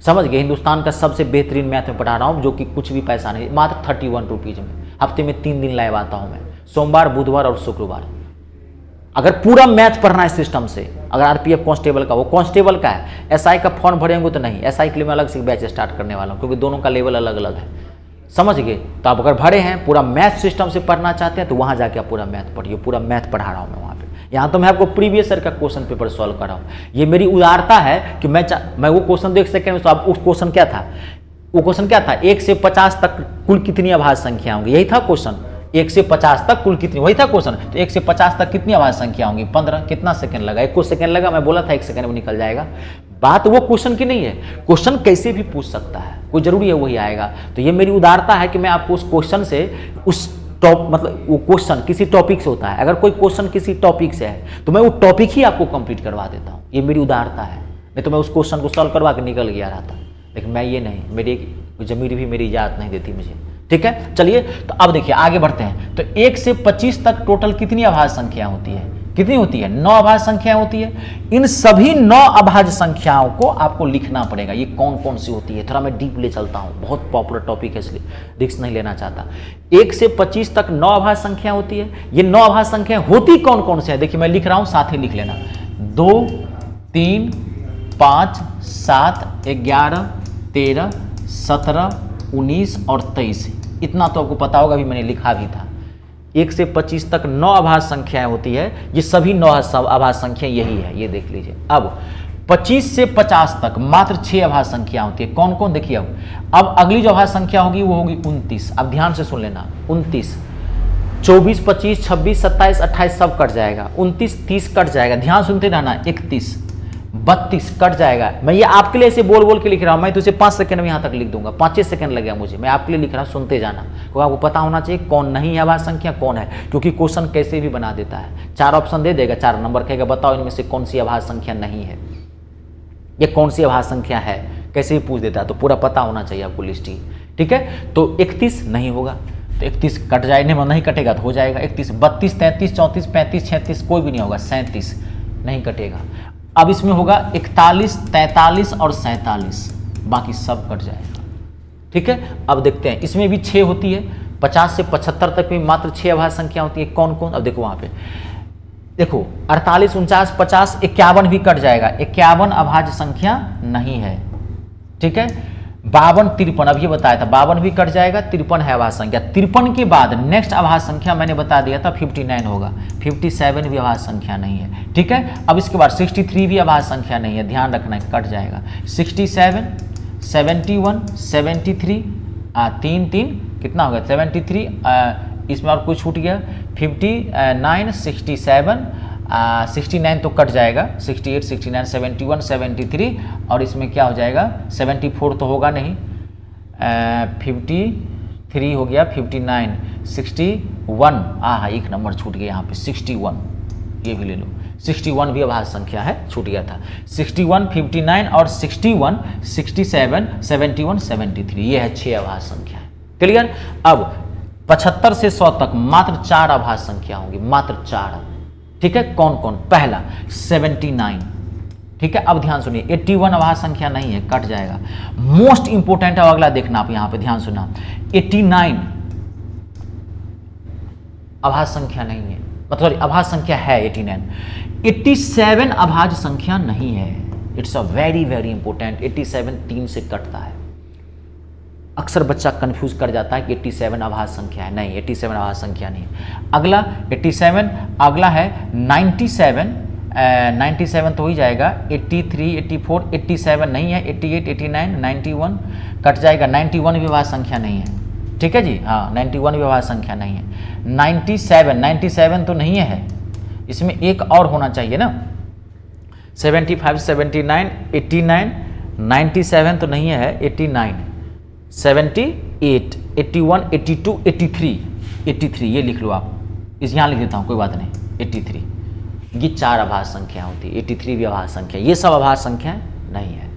समझ गए? हिंदुस्तान का सबसे बेहतरीन मैथ में पढ़ा रहा हूँ, जो कि कुछ भी पैसा नहीं, मात्र 31 रुपीज़ में। हफ्ते में 3 दिन लाइव आता हूँ मैं, सोमवार, बुधवार और शुक्रवार। अगर पूरा मैथ पढ़ना है सिस्टम से, अगर आरपीएफ कांस्टेबल का, वो कांस्टेबल का है, एसआई का फॉर्म भरेंगे तो नहीं, एसआई के लिए मैं अलग से बैच स्टार्ट करने वाला हूँ, क्योंकि दोनों का लेवल अलग अलग है, समझ गए? तो आप अगर भरे हैं, पूरा मैथ सिस्टम से पढ़ना चाहते हैं तो वहाँ जाके आप पूरा मैथ पढ़िए, पूरा मैथ पढ़ा रहा हूँ मैं वहाँ पे। यहाँ तो मैं आपको प्रीवियस ईयर का क्वेश्चन पेपर सॉल्व कर रहा हूँ। ये मेरी उदारता है कि मैं वो क्वेश्चन देख सकें। तो आप उस क्वेश्चन क्या था, वो क्वेश्चन क्या था? 1 से 50 तक कुल कितनी अभाज्य संख्या होंगी, यही था क्वेश्चन। 1 से 50 तक कुल कितनी, वही था क्वेश्चन। तो 1 से 50 तक कितनी अभाज्य संख्या होंगी? 15। कितना सेकंड लगा? 1 सेकंड लगा, मैं बोला था 1 सेकंड में निकल जाएगा। बात वो क्वेश्चन की नहीं है, क्वेश्चन कैसे भी पूछ सकता है, कोई जरूरी है वही आएगा। तो ये मेरी उदारता है कि मैं आपको उस क्वेश्चन से, उस टॉप मतलब वो क्वेश्चन किसी टॉपिक से होता है, अगर कोई क्वेश्चन किसी टॉपिक से है तो मैं वो टॉपिक ही आपको कंप्लीट करवा देता हूँ। ये मेरी उदारता है, नहीं तो मैं उस क्वेश्चन को सॉल्व करवा के निकल गया रहता। लेकिन मैं ये नहीं, मेरी जमीर भी मेरी इजाजत नहीं देती मुझे, ठीक है? चलिए तो अब देखिए आगे बढ़ते हैं। तो 1 से 25 तक टोटल कितनी अभाज्य संख्या होती है? कितनी होती है? 9 अभाज्य संख्या होती है। इन सभी 9 अभाज्य संख्याओं को आपको लिखना पड़ेगा। ये कौन कौन सी होती है, थोड़ा मैं डीप ले चलता हूं, बहुत पॉपुलर टॉपिक है इसलिए रिस्क नहीं लेना चाहता। 1 से 25 तक 9 अभाज्य संख्या होती है। ये 9 अभाज्य संख्या होती कौन कौन से है? देखिए मैं लिख रहा हूं, साथ ही लिख लेना। 2 3 5 7 11 13 17 19 और 23। इतना तो आपको पता होगा, अभी मैंने लिखा भी था। 1 से 25 तक 9 आभाज्य संख्याएं होती है, ये सभी 9 आभाज्य संख्या यही है, ये देख लीजिए। अब 25 से 50 तक मात्र 6 आभाज्य संख्या होती है। कौन कौन, देखिए अब अगली जो आभाज्य संख्या होगी वो होगी 29। अब ध्यान से सुन लेना, 29, 24, 25, 26, 27, 28 सब कट जाएगा, 29, 30 कट जाएगा, ध्यान सुनते रहना, 31, 32 कट जाएगा। मैं ये आपके लिए ऐसे बोल बोल के लिख रहा हूँ, मैं तो इसे 5 सेकंड में यहाँ तक लिख दूंगा, 5 सेकंड लगेगा मुझे, मैं आपके लिए लिख रहा हूँ, सुनते जाना, क्योंकि आपको पता होना चाहिए कौन नहीं है आभाज्य संख्या, कौन है, क्योंकि क्वेश्चन कैसे भी बना देता है। 4 ऑप्शन दे देगा, 4 नंबर कहेगा बताओ इनमें से कौन सी आभाज्य संख्या नहीं है, ये कौन सी आभाज्य संख्या है, कैसे भी पूछ देता है, तो पूरा पता होना चाहिए आपको लिस्ट ही। ठीक है, तो 31 नहीं होगा, तो 31 कट जाए, नहीं कटेगा तो हो जाएगा 31, 32, 33, 34, 35, 36 कोई भी नहीं होगा, 37 नहीं कटेगा। अब इसमें होगा 41, 43 और 47, बाकी सब कट जाएगा। ठीक है, अब देखते हैं, इसमें भी 6 होती है, 50 से 75 तक भी मात्र 6 आभाज्य संख्या होती है। कौन कौन, अब देखो वहाँ पे देखो 48, 49, 50, 51 भी कट जाएगा, 51 अभाज्य संख्या नहीं है। ठीक है, 52, 53 अब ये बताया था, 52 भी कट जाएगा, 53 है अभाज्य संख्या। 53 के बाद नेक्स्ट अभाज्य संख्या मैंने बता दिया था 59 होगा, 57 भी अभाज्य संख्या नहीं है। ठीक है, अब इसके बाद 63 भी अभाज्य संख्या नहीं है, ध्यान रखना है, कट जाएगा। 67, 71, 73, 3 कितना होगा 73, इसमें और कुछ छूट गया, 59, 67, 69 तो कट जाएगा, 68, 69, 71, 73 और इसमें क्या हो जाएगा 74 तो होगा नहीं, 53 हो गया, 59, 61, एक नंबर छूट गया यहाँ पे 61, ये भी ले लो, 61 भी अभाज्य संख्या है, छूट गया था। 61, 59 और 61, 67, 71, 73 ये है 6 अभाज्य संख्या है। क्लियर। अब 75 से 100 तक मात्र 4 अभाज्य संख्या होंगी, मात्र 4। ठीक है, कौन कौन, पहला 79। ठीक है, अब ध्यान सुनिए, 81 अभाज्य संख्या नहीं है, कट जाएगा। मोस्ट इंपोर्टेंट है अगला, देखना आप यहां पे ध्यान सुनना, 89 अभाज्य संख्या नहीं है, मतलब अभाज्य संख्या है 89। 87 अभाज्य संख्या नहीं है, it's a very very important. 87 3 से कटता है, अक्सर बच्चा कंफ्यूज कर जाता है कि 87 अभाज्य संख्या है, नहीं 87 अभाज्य संख्या नहीं है। अगला 87, अगला है 97, 97 तो हो ही जाएगा, 83, 84, 87 नहीं है, 88, 89, 91 कट जाएगा, 91 भी अभाज्य संख्या नहीं है। ठीक है जी, हाँ 91 भी अभाज्य संख्या नहीं है। 97 तो नहीं है, इसमें एक और होना चाहिए ना, 75, 79, 89, 97 तो नहीं है, 89, 78, 81, 82, 83 ये लिख लो आप, इस यहाँ लिख देता हूँ कोई बात नहीं, 83 ये 4 अभाज्य संख्या होती है, 83 भी अभाज्य संख्या, ये सब अभाज्य संख्याएं नहीं है।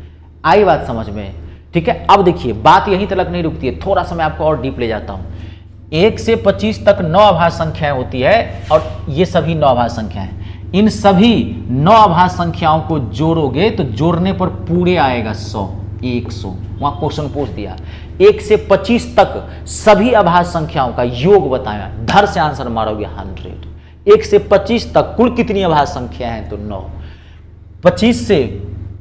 आई बात समझ में। ठीक है, अब देखिए बात यहीं तक नहीं रुकती है, थोड़ा सा मैं आपको और डीप ले जाता हूँ। 1 से 25 तक 9 अभाज्य संख्याएं होती है और ये सभी 9 अभाज्य संख्याएं, इन सभी 9 अभाज्य संख्याओं को जोड़ोगे तो जोड़ने पर पूरे आएगा 100, 100। वहां क्वेश्चन पूछ दिया 1 से 25 तक सभी अभाज्य संख्याओं का योग बताया, धर से आंसर मारोगे 100। 1 से 25 तक कुल कितनी अभाज्य संख्या है तो 9। 25 से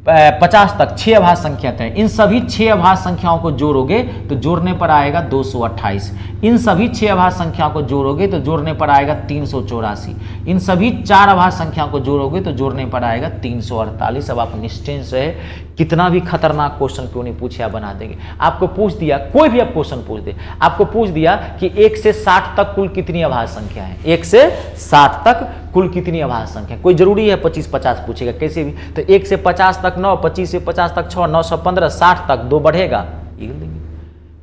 50 तक 6 अभाज्य संख्या थे, इन सभी 6 अभाज्य संख्याओं को जोड़ोगे तो जोड़ने पर आएगा 228। इन सभी 6 अभाज्य संख्याओं को जोड़ोगे तो जोड़ने पर आएगा 384। इन सभी 4 अभाज्य संख्याओं को जोड़ोगे तो जोड़ने पर आएगा 348। अब आप निश्चिंत रहे, कितना भी खतरनाक क्वेश्चन क्यों नहीं पूछे आप बना देंगे। आपको पूछ दिया, कोई भी आप क्वेश्चन पूछ दे, आपको पूछ दिया कि 1 से 60 तक कुल कितनी अभाज्य संख्या है, 1 से 60 तक कुल कितनी अभाज्य संख्या, कोई जरूरी है 25-50 पूछेगा कैसे भी, तो 1 से 50 तक 9, 25 से 50 तक 6, 9 से 15, 60 तक 2 बढ़ेगा,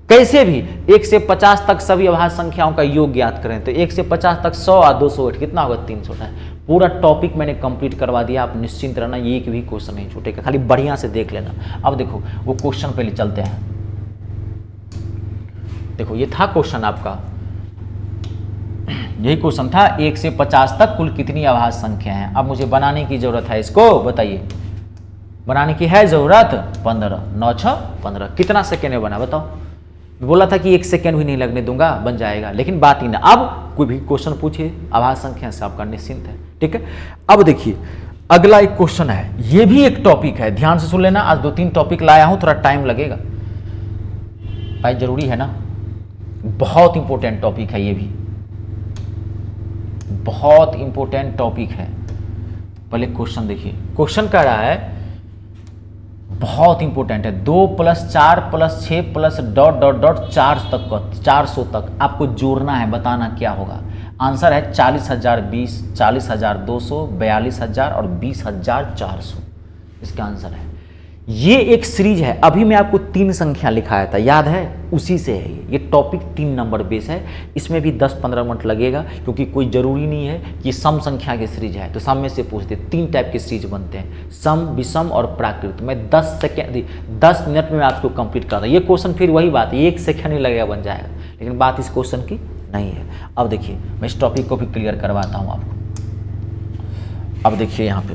कैसे भी 1 से 50 तक सभी अभाज्य संख्याओं का योग ज्ञात करें, तो 1 से 50 तक 100 और 208 कितना होगा 300। पूरा टॉपिक मैंने कंप्लीट करवा दिया, आप निश्चिंत रहना, ये एक भी क्वेश्चन नहीं छूटेगा, खाली बढ़िया से देख लेना। अब देखो वो क्वेश्चन पहले चलते हैं, देखो ये था क्वेश्चन आपका, यही क्वेश्चन था 1 से 50 तक कुल कितनी अभाज्य संख्या है। अब मुझे बनाने की जरूरत है, इसको बताइए, बनाने की है जरूरत। 15, 9, 6, 15 कितना सेकेंड में बना बताओ। बोला था कि 1 सेकेंड भी नहीं लगने दूंगा, बन जाएगा, लेकिन बात ही ना। अब कोई भी क्वेश्चन पूछिए अभाज्य संख्या से आपका निश्चिंत है। ठीक है, अब देखिए अगला एक क्वेश्चन है, ये भी एक टॉपिक है, ध्यान से सुन लेना। आज 2-3 टॉपिक लाया हूं, थोड़ा टाइम लगेगा भाई, जरूरी है ना, बहुत इंपॉर्टेंट टॉपिक है ये भी। बहुत इंपॉर्टेंट टॉपिक है। पहले क्वेश्चन देखिए, क्वेश्चन कह रहा है बहुत इंपॉर्टेंट है, 2 + 4 + 6 + ... 400 तक आपको जोड़ना है, बताना क्या होगा। आंसर है 40,020, 40,200, 42,000 और 20,400 इसका आंसर है। ये एक सीरीज है, अभी मैं आपको 3 संख्या लिखाया था, याद है, उसी से है ये टॉपिक 3 नंबर बेस है। इसमें भी 10-15 मिनट लगेगा, क्योंकि कोई ज़रूरी नहीं है कि सम संख्या की सीरीज है, तो सम में से पूछते 3 टाइप के सीरीज बनते हैं, सम, विषम और प्राकृत। मैं 10 मिनट में आपको कंप्लीट कर रहा हूँ। ये क्वेश्चन फिर वही बात है, 1 सेकंड नहीं लगेगा, बन जाएगा, लेकिन बात इस क्वेश्चन की नहीं है। अब देखिए मैं इस टॉपिक को भी क्लियर करवाता हूँ आपको। अब देखिए यहाँ पे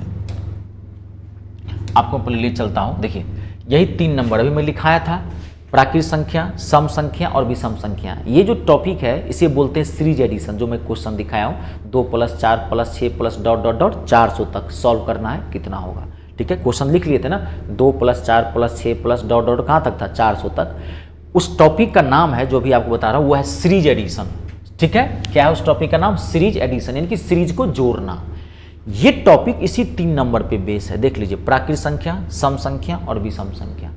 आपको पहले ले चलता हूँ। देखिए यही 3 नंबर अभी मैं लिखाया था, प्राकृत संख्या, सम संख्या और विषम संख्या। ये जो टॉपिक है इसे बोलते हैं सीरीज एडिशन, जो मैं क्वेश्चन दिखाया हूँ 2 + 4 + 6 + ... 400 तक सॉल्व करना है, कितना होगा। ठीक है, क्वेश्चन लिख लिए थे ना, 2 + 4 + 6 + ... कहाँ तक था, 400 तक। उस टॉपिक का नाम है, जो भी आपको बता रहा हूँ, वो है सीरीज एडिशन। ठीक है, क्या है उस टॉपिक का नाम, सीरीज एडिशन, यानी कि सीरीज को जोड़ना। ये टॉपिक इसी 3 नंबर पे बेस है, देख लीजिए, प्राकृत संख्या, सम संख्या और विषम संख्या।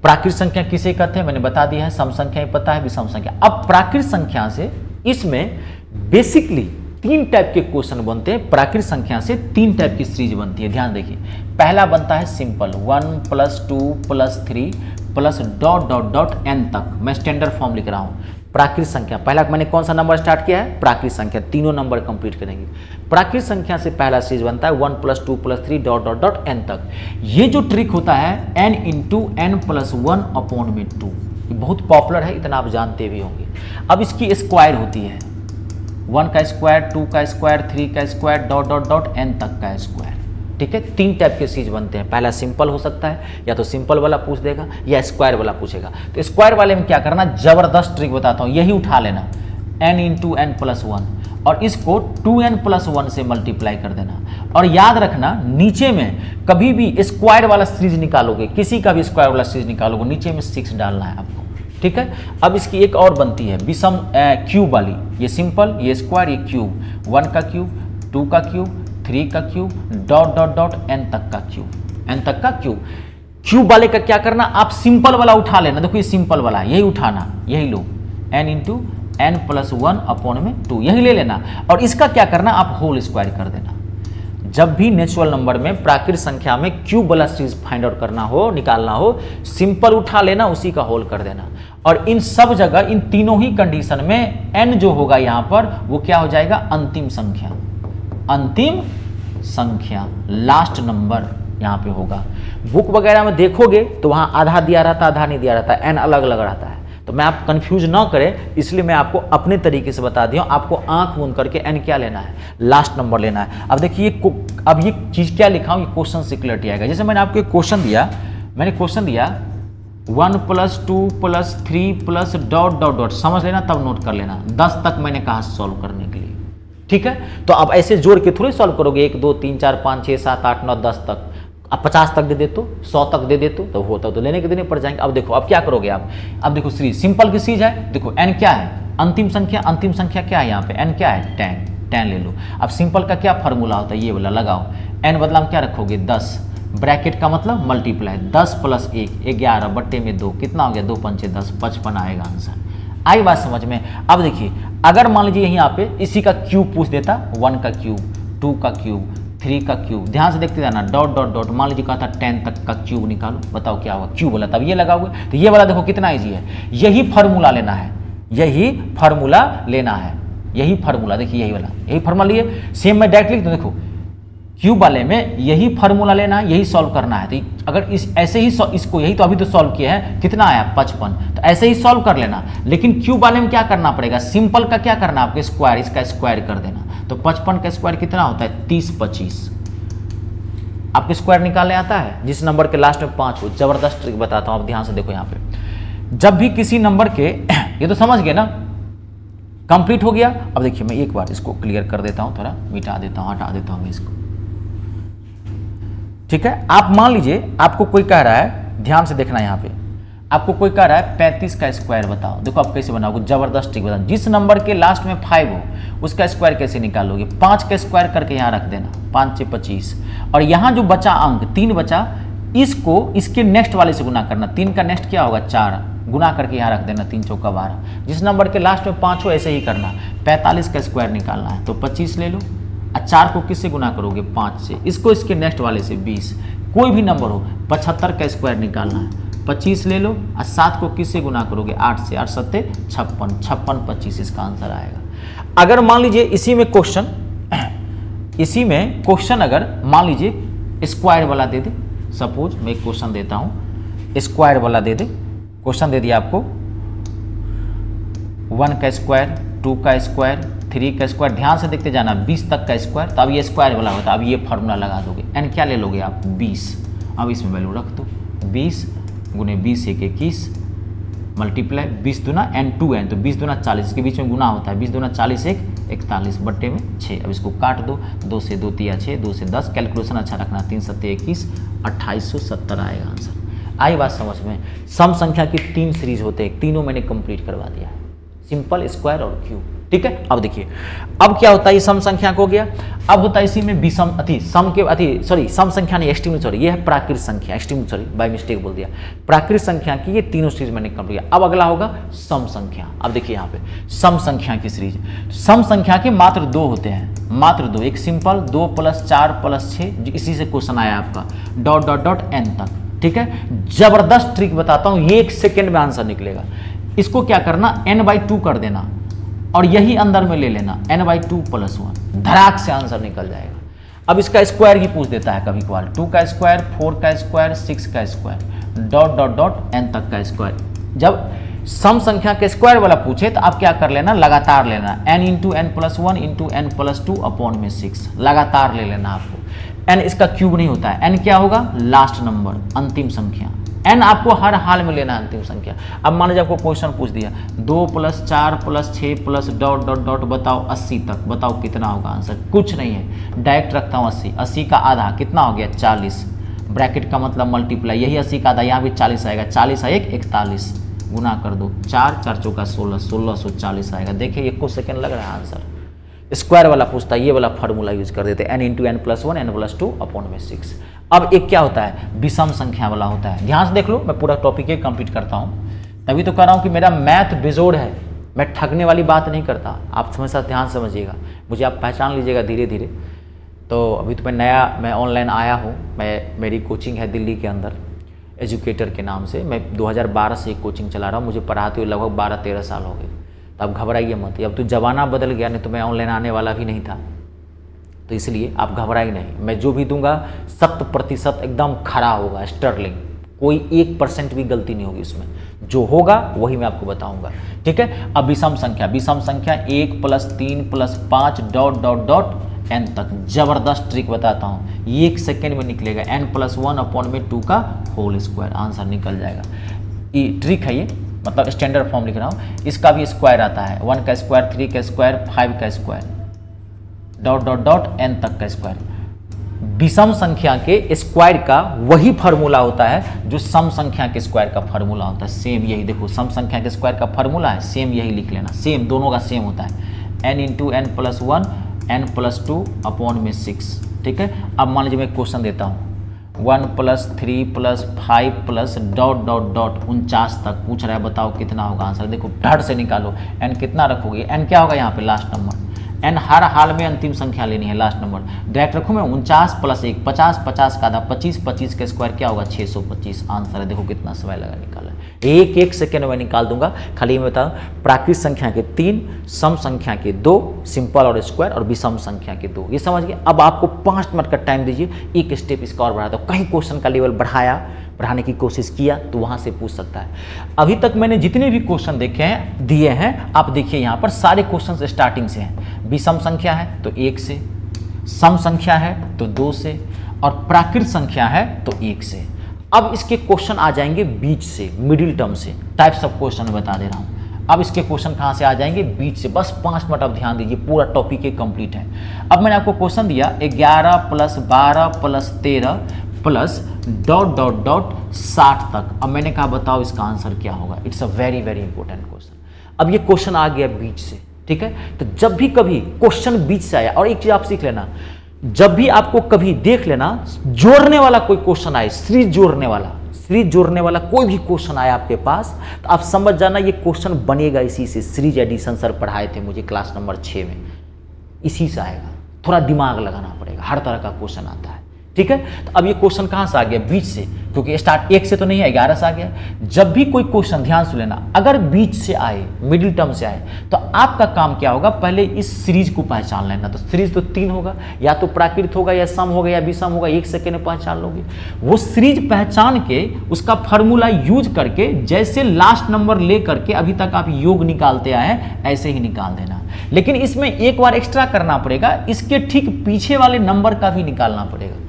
प्राकृत संख्या किसे कहते हैं मैंने बता दिया है, सम संख्या ही पता है, विषम संख्या। अब प्राकृत संख्या से इसमें बेसिकली 3 टाइप के क्वेश्चन बनते हैं, प्राकृत संख्या से 3 टाइप की सीरीज बनती है, ध्यान देखिए। पहला बनता है सिंपल, 1 + 2 + 3 + ... n तक, मैं स्टैंडर्ड फॉर्म लिख रहा हूँ। प्राकृत संख्या, पहला मैंने कौन सा नंबर स्टार्ट किया है, प्राकृत संख्या, तीनों नंबर कंप्लीट करेंगे। प्राकृत संख्या से पहला सीरीज बनता है 1 + 2 + 3 ... n तक। ये जो ट्रिक होता है n × n + 1/2, ये बहुत पॉपुलर है, इतना आप जानते भी होंगे। अब इसकी स्क्वायर होती है, 1 का स्क्वायर, 2 का स्क्वायर, 3 का स्क्वायर ... n तक का स्क्वायर। ठीक है, 3 टाइप के सीरीज बनते हैं। पहला सिंपल हो सकता है, या तो सिंपल वाला पूछ देगा या स्क्वायर वाला पूछेगा। तो स्क्वायर वाले में क्या करना, जबरदस्त ट्रिक बताता हूँ, यही उठा लेना, n × n + 1, और इसको 2n + 1 से मल्टीप्लाई कर देना। और याद रखना, नीचे में कभी भी स्क्वायर वाला सीरीज निकालोगे, किसी का भी स्क्वायर वाला सीरीज निकालोगे, नीचे में 6 डालना है आपको। ठीक है, अब इसकी एक और बनती है विषम क्यूब वाली, ये सिंपल, ये स्क्वायर, ये क्यूब, 1 का क्यूब, 2 का क्यूब, 3 का क्यूब ... n तक का क्यूब, n तक का क्यूब। क्यूब वाले का क्या करना, आप सिंपल वाला उठा लेना, देखो ये सिंपल वाला, यही उठाना, यही लो, n × n + 1/2, यही ले लेना। और इसका क्या करना, आप होल स्क्वायर कर देना। जब भी नेचुरल नंबर में, प्राकृत संख्या में क्यूब वाला सीरीज फाइंड आउट करना हो, निकालना हो, सिंपल उठा लेना, उसी का होल कर देना। और इन सब जगह, इन तीनों ही कंडीशन में n जो होगा यहाँ पर, वो क्या हो जाएगा, अंतिम संख्या, अंतिम संख्या, लास्ट नंबर यहाँ पे होगा। बुक वगैरह में देखोगे तो वहाँ आधा दिया रहता है, आधा नहीं दिया रहता है, n अलग अलग रहता है। तो मैं आप कंफ्यूज ना करें, इसलिए मैं आपको अपने तरीके से बता दिया हूँ। आपको आंख मूंद करके n क्या लेना है, लास्ट नंबर लेना है। अब देखिए, अब ये चीज़ क्या लिखा हूँ, ये क्वेश्चन से क्लियरिटी आएगा। जैसे मैंने आपको एक क्वेश्चन दिया, 1 + 2 + 3 .. समझ लेना, तब नोट कर लेना। 10 तक मैंने कहा सॉल्व करने के लिए। ठीक है, तो अब ऐसे जोड़ के थोड़ी सॉल्व करोगे, 1 2 3 4 5 6 7 8 9 10 तक। अब 50 तक दे देते, 100 तक दे देते, तो होता तो लेने के देने पड़ जाएंगे। अब देखो, अब क्या करोगे आप, अब देखो सीरीज, सिंपल की सीरीज है, देखो n क्या है, अंतिम संख्या क्या है यहाँ पे, n क्या है, 10 ले लो। अब सिंपल का क्या फार्मूला होता है, ये वाला लगाओ, n बदला में क्या रखोगे, 10, ब्रैकेट का मतलब मल्टीप्लाई, 10 + 1 11/2, कितना हो गया, 2 × 5 = 10, 55 आएगा आंसर। आई बात समझ में। अब देखिए, अगर मान लीजिए यहाँ पे इसी का क्यूब पूछ देता, 1 का क्यूब, 2 का क्यूब, 3 का क्यूब, ध्यान से देखते जाना, ... मान लीजिए कहा था 10 तक का क्यूब निकालो, बताओ क्या होगा, क्यूब वाला, तब ये लगाओगे, तो ये वाला देखो कितना ईजी है, यही फार्मूला लेना है, यही फार्मूला लेना है, यही फार्मूला, देखिए यही वाला, यही फार्मूला लिए, सेम मैं डायरेक्ट लिख दूँ, देखो क्यूब वाले में यही फार्मूला लेना है, यही सॉल्व करना है। तो अगर ऐसे ही इसको, यही तो अभी तो सॉल्व किया है, कितना आया, 55, तो ऐसे ही सॉल्व कर लेना। लेकिन क्यूब वाले में क्या करना पड़ेगा, सिंपल का क्या करना, आपके स्क्वायर, इसका स्क्वायर कर देना। तो 55 का स्क्वायर कितना होता है, 30 25। आपके स्क्वायर निकालने आता है, जिस नंबर के लास्ट में 5 हो। जबरदस्त ट्रिक बताता हूँ, आप ध्यान से देखो यहाँ पे, जब भी किसी नंबर के ये तो समझ गए ना, कंप्लीट हो गया। अब देखिए, मैं एक बार इसको क्लियर कर देता हूँ, थोड़ा मिटा देता हूँ, हटा देता हूँ इसको। ठीक है, आप मान लीजिए आपको कोई कह रहा है, ध्यान से देखना यहाँ पे, आपको कोई कह रहा है 35 का स्क्वायर बताओ, देखो आप कैसे बनाओगे, जबरदस्त ट्रिक बताओ। जिस नंबर के लास्ट में 5 हो उसका स्क्वायर कैसे निकालोगे, 5 का स्क्वायर करके यहाँ रख देना, 5 से 25, और यहाँ जो बचा अंक 3 बचा, इसको इसके नेक्स्ट वाले से गुना करना, 3 का नेक्स्ट क्या होगा 4, गुना करके यहाँ रख देना, 3 चौका 12। जिस नंबर के लास्ट में 5 हो ऐसे ही करना, 45 का स्क्वायर निकालना है तो 25 ले लो, और 4 को किससे गुना करोगे 5 से, इसको इसके नेक्स्ट वाले से 20, कोई भी नंबर हो। 75 का स्क्वायर निकालना है, 25 ले लो, और 7 को किससे गुना करोगे 8 से, 8 सत्ते 56, 56 25 इसका आंसर आएगा। अगर मान लीजिए इसी में क्वेश्चन अगर मान लीजिए स्क्वायर वाला दे दे, सपोज मैं एक क्वेश्चन देता हूं, स्क्वायर वाला दे दे, क्वेश्चन दे दिया आपको 1 का स्क्वायर, 2 का स्क्वायर, 3 का स्क्वायर, ध्यान से देखते जाना, 20 तक का स्क्वायर, तो अब ये स्क्वायर वाला होता है। अब ये फार्मूला लगा दोगे, एन क्या ले लोगे आप 20, अब इसमें वैल्यू रख दो, 20 गुने 20 1 21 मल्टीप्लाई 20 दूना एन 2n, तो 20 दूना 40, इसके बीच में गुना होता है, 20 दूना 40 1 41 बट्टे में 6। अब इसको काट दो, 2 से 2 तिया 6, 2 से 10, कैलकुलेशन अच्छा रखना, 3 सत्ते 21, 2870 आएगा आंसर। आई बात समझ में। सम संख्या की 3 सीरीज होते हैं, तीनों मैंने कंप्लीट करवा दिया है, सिंपल, स्क्वायर और क्यूब, ठीक है। अब देखिए अब क्या होता है, ये सम संख्या को हो गया, अब होता है इसी में विषम सम संख्या नहीं, एक्सट्रीम सॉरी, ये है प्राकृत संख्या, एक्सट्रीम सॉरी बाय मिस्टेक बोल दिया, प्राकृत संख्या की ये तीनों सीरीज मैंने कंप्लीट किया। अब अगला होगा सम संख्या। अब देखिए यहाँ पे सम संख्या की सीरीज, सम संख्या के मात्र 2 होते हैं, मात्र 2, एक सिंपल 2 + 4 + 6, इसी से क्वेश्चन आया आपका डॉट डॉट डॉट एन तक, ठीक है। जबरदस्त ट्रिक बताता हूँ, ये 1 सेकेंड में आंसर निकलेगा। इसको क्या करना, n/2 कर देना और यही अंदर में ले लेना, n/2 + 1, धड़ाक से आंसर निकल जाएगा। अब इसका स्क्वायर ही पूछ देता है कभी कभार, 2 का स्क्वायर, 4 का स्क्वायर, 6 का square, dot dot dot n तक का स्क्वायर। जब सम संख्या के स्क्वायर वाला पूछे तो आप क्या कर लेना, लगातार लेना, n × n + 1 × n + 2 अपॉन में 6, लगातार ले लेना आपको। n इसका क्यूब नहीं होता है, n क्या होगा लास्ट नंबर, अंतिम संख्या, n आपको हर हाल में लेना अंतिम संख्या। अब मान लीजिए आपको क्वेश्चन पूछ दिया 2 + 4 + 6 + डॉट डॉट डॉट बताओ 80 तक, बताओ कितना होगा आंसर, कुछ नहीं है, डायरेक्ट रखता हूँ 80, 80 का आधा कितना हो गया 40, ब्रैकेट का मतलब मल्टीप्लाई, यही 80 का आधा, यहाँ भी 40 आएगा, 40 1 41, गुना कर दो, 4 4 चौका 16, 1640 आएगा। देखिए 1 सेकेंड लग रहा है आंसर। स्क्वायर वाला पूछता है, ये वाला फार्मूला यूज कर देते हैं, n × n + 1 n + 2 अपॉन में 6। अब एक क्या होता है, विषम संख्या वाला होता है। ध्यान से देख लो, मैं पूरा टॉपिक ही कंप्लीट करता हूँ, तभी तो कह रहा हूँ कि मेरा मैथ बेजोड़ है, मैं ठगने वाली बात नहीं करता, आप हमेशा ध्यान समझिएगा, मुझे आप पहचान लीजिएगा धीरे धीरे। तो अभी तो मैं ऑनलाइन आया हूँ, मेरी कोचिंग है दिल्ली के अंदर, एजुकेटर के नाम से, मैं 2012 से कोचिंग चला रहा हूँ, मुझे पढ़ाते हुए लगभग 12-13 साल हो गए। तो अब घबराइए मत, अब तो ज़माना बदल गया, नहीं तो मैं ऑनलाइन आने वाला भी नहीं था, तो इसलिए आप घबराइए नहीं, मैं जो भी दूंगा 100% एकदम खरा होगा, स्टर्लिंग, कोई 1% भी गलती नहीं होगी उसमें, जो होगा वही मैं आपको बताऊंगा, ठीक है। अब विषम संख्या 1 + 3 + 5 डॉट डॉट डॉट n तक, जबरदस्त ट्रिक बताता हूँ, ये 1 सेकेंड में निकलेगा, n + 1 अपॉन में 2 का होल स्क्वायर, आंसर निकल जाएगा। ये ट्रिक है, ये मतलब स्टैंडर्ड फॉर्म लिख रहा हूँ, इसका भी स्क्वायर आता है, 1 का स्क्वायर, 3 का स्क्वायर, 5 का square, dot dot dot n तक का स्क्वायर। विषम संख्या के स्क्वायर का वही फार्मूला होता है जो सम संख्या के स्क्वायर का फार्मूला होता है, सेम यही देखो, सम संख्या के स्क्वायर का फार्मूला है, सेम यही लिख लेना, सेम दोनों का सेम होता है, n × n + 1 n + 2 अपॉन में 6, ठीक है। अब मान लीजिए मैं क्वेश्चन देता हूँ, 1 + 3 + 5 + डॉट डॉट डॉट 49 तक पूछ रहा है, बताओ कितना होगा आंसर। देखो धड़ से निकालो, n कितना रखोगे, n क्या होगा यहाँ पे लास्ट नंबर, n हर हाल में अंतिम संख्या लेनी है, लास्ट नंबर डायरेक्ट रखूँ मैं, 49 + 1 50, 50 का आधा 25, 25 का स्क्वायर क्या होगा 625, आंसर है। देखो कितना समय लगा निकाला, एक सेकेंड में निकाल दूंगा। खाली मैं बता, प्राकृत संख्या के 3, सम संख्या के 2, सिंपल और स्क्वायर, और विषम संख्या के 2, ये समझ गए। अब आपको 5 मिनट का टाइम दीजिए, एक स्टेप इसका और बढ़ाता हूँ, कहीं क्वेश्चन का लेवल बढ़ाने की कोशिश किया तो वहां से पूछ सकता है। अभी तक मैंने जितने भी क्वेश्चन दिए हैं, आप देखिए यहाँ पर सारे क्वेश्चन स्टार्टिंग से हैं। विषम संख्या है तो 1 से, सम संख्या है तो 2 से, और प्राकृत संख्या है तो 1 से। अब इसके क्वेश्चन आ जाएंगे बीच से, मिडिल टर्म से, टाइप्स ऑफ क्वेश्चन बता दे रहा हूँ। अब इसके क्वेश्चन कहाँ से आ जाएंगे, बीच से। बस 5 मिनट अब ध्यान दीजिए, पूरा टॉपिक ये कंप्लीट है। अब मैंने आपको क्वेश्चन दिया 11 + 12 + 13 प्लस डॉट डॉट डॉट 60 तक। अब मैंने कहा बताओ इसका आंसर क्या होगा। It's a very very important question. अब ये क्वेश्चन आ गया बीच से, ठीक है। तो जब भी कभी क्वेश्चन बीच से आया, और एक चीज आप सीख लेना, जब भी आपको कभी देख लेना जोड़ने वाला कोई क्वेश्चन आए, सीरीज जोड़ने वाला कोई भी क्वेश्चन आया आपके पास, तो आप समझ जाना ये क्वेश्चन बनेगा इसी से। सीरीज एडिशन सर पढ़ाए थे मुझे क्लास नंबर 6 में, इसी से आएगा। थोड़ा दिमाग लगाना पड़ेगा, हर तरह का क्वेश्चन आता है, ठीक है। तो अब ये क्वेश्चन कहां से आ गया? बीच से, क्योंकि स्टार्ट 1 से तो नहीं है, 11 से आ गया। जब भी कोई क्वेश्चन, ध्यान से लेना, अगर बीच से आए, मिडिल टर्म से आए, तो आपका काम क्या होगा? पहले इस सीरीज को पहचान लेना। तो सीरीज तो 3 होगा, या तो प्राकृत होगा, या सम होगा, या विषम होगा। 1 सेकेंड में पहचान लोगे। वो सीरीज पहचान के उसका फॉर्मूला यूज करके, जैसे लास्ट नंबर ले करके अभी तक आप योग निकालते आए हैं, ऐसे ही निकाल देना। लेकिन इसमें एक बार एक्स्ट्रा करना पड़ेगा, इसके ठीक पीछे वाले नंबर का भी निकालना पड़ेगा।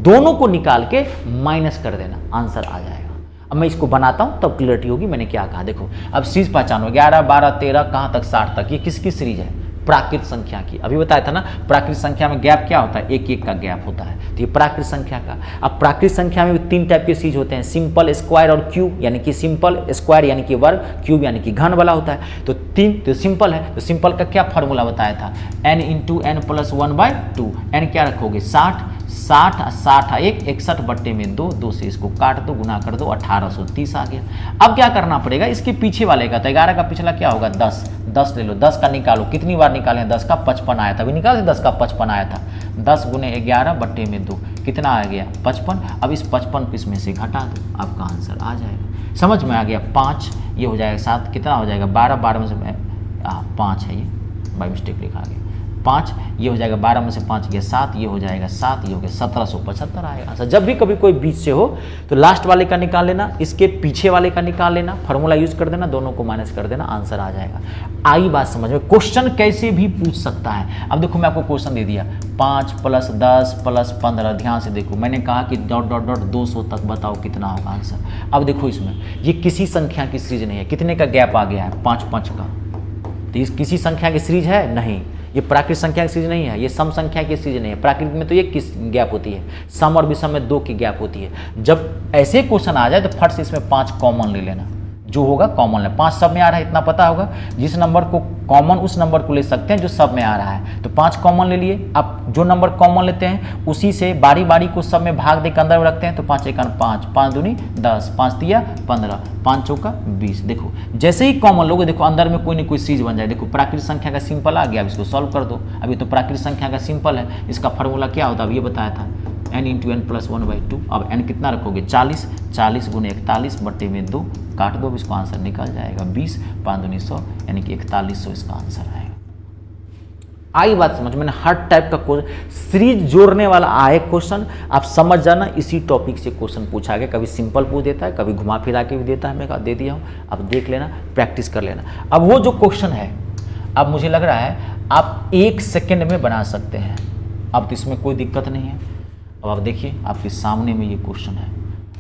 दोनों को निकाल के माइनस कर देना, आंसर आ जाएगा। अब मैं इसको बनाता हूं तब क्लियरिटी होगी मैंने क्या कहा। देखो अब सीरीज पहचानो, 11, 12, 13 कहां तक 60 तक। ये किसकी सीरीज है? प्राकृत संख्या की। अभी बताया था ना, प्राकृत संख्या में गैप क्या होता है? 1-1 का गैप होता है। तो ये प्राकृत संख्या का। अब प्राकृत संख्या में 3 टाइप के सीरीज होते हैं, सिंपल, स्क्वायर और क्यूब। यानी कि सिंपल, स्क्वायर यानी कि वर्ग, क्यूब यानी कि घन वाला होता है। तो 3 तो सिंपल है। तो सिंपल का क्या फॉर्मूला बताया था? n into n plus 1/2। N क्या रखोगे? 60, 60 1 61 बट्टे में 2, 2 से इसको काट दो, गुना कर दो, 1830 आ गया। अब क्या करना पड़ेगा? इसके पीछे वाले का, तो 11 का पिछला क्या होगा? 10, 10 ले लो, 10 का निकालो। कितनी बार निकालें? 10 का 55 आया था, अभी निकाले 10 का 55 आया था। 10 गुने 11 बट्टे में 2 कितना आ गया? 55। अब इस 55 को इसमें से घटा दो, आपका आंसर आ जाएगा। समझ में आ गया? 5 ये हो जाएगा 7, कितना हो जाएगा? 12, 12 में से 5 है, ये बाई मिस्टेक लिखा गया। 5 ये हो जाएगा, 12 में से 5 गया 7, ये हो जाएगा 7, ये हो गया 1775 आएगा आंसर। जब भी कभी कोई बीच से हो तो लास्ट वाले का निकाल लेना, इसके पीछे वाले का निकाल लेना, फार्मूला यूज कर देना, दोनों को माइनस कर देना, आंसर आ जाएगा। आई बात समझ में? क्वेश्चन कैसे भी पूछ सकता है। अब देखो मैं आपको क्वेश्चन दे दिया, 5 + 10 + 15। ध्यान से देखो, मैंने कहा कि डॉट डॉट डॉट 200 तक बताओ कितना होगा आंसर। अब देखो इसमें ये किसी संख्या की सीरीज नहीं है। कितने का गैप आ गया है? 5-5 का। तो इस किसी संख्या की सीरीज है? नहीं। ये प्राकृत संख्या की सीरीज नहीं है, ये सम संख्या की सीरीज नहीं है। प्राकृत में तो ये किस गैप होती है? सम और विषम में 2 की गैप होती है। जब ऐसे क्वेश्चन आ जाए तो फट से इसमें 5 कॉमन ले लेना, जो होगा कॉमन ले। 5 सब में आ रहा है, इतना पता होगा। जिस नंबर को कॉमन उस नंबर को ले सकते हैं जो सब में आ रहा है। तो 5 कॉमन ले लिए। अब जो नंबर कॉमन लेते हैं उसी से बारी बारी को सब में भाग देकर अंदर में रखते हैं। तो 5 × 5, 5 दूनी 10, 5 तिया 15, 5 चौका 20। देखो जैसे ही कॉमन लोगे, देखो अंदर में कोई ना कोई सीरीज बन जाए। देखो प्राकृत संख्या का सिंपल आ गया, अब इसको सॉल्व कर दो। अभी तो प्राकृत संख्या का सिंपल है, इसका फॉर्मूला क्या होता है? अब ये बताया था, n इंटू एन प्लस 1/2। अब n कितना रखोगे? 40, 40 गुने 41 बट्टे में 2 काट दो, इसको आंसर निकल जाएगा 20, 5 दूनी 100 यानी कि 4100 इसका आंसर आएगा। आई बात समझ में? हर टाइप का क्वेश्चन सीरीज जोड़ने वाला आए क्वेश्चन, आप समझ जाना इसी टॉपिक से क्वेश्चन पूछा गया। कभी सिंपल पूछ देता है, कभी घुमा फिरा के भी देता है। मैं दे दिया हूँ, अब देख लेना, प्रैक्टिस कर लेना। अब वो जो क्वेश्चन है, अब मुझे लग रहा है आप 1 सेकेंड में बना सकते हैं। अब तो इसमें कोई दिक्कत नहीं है। अब आप देखिए, आपके सामने में ये क्वेश्चन है।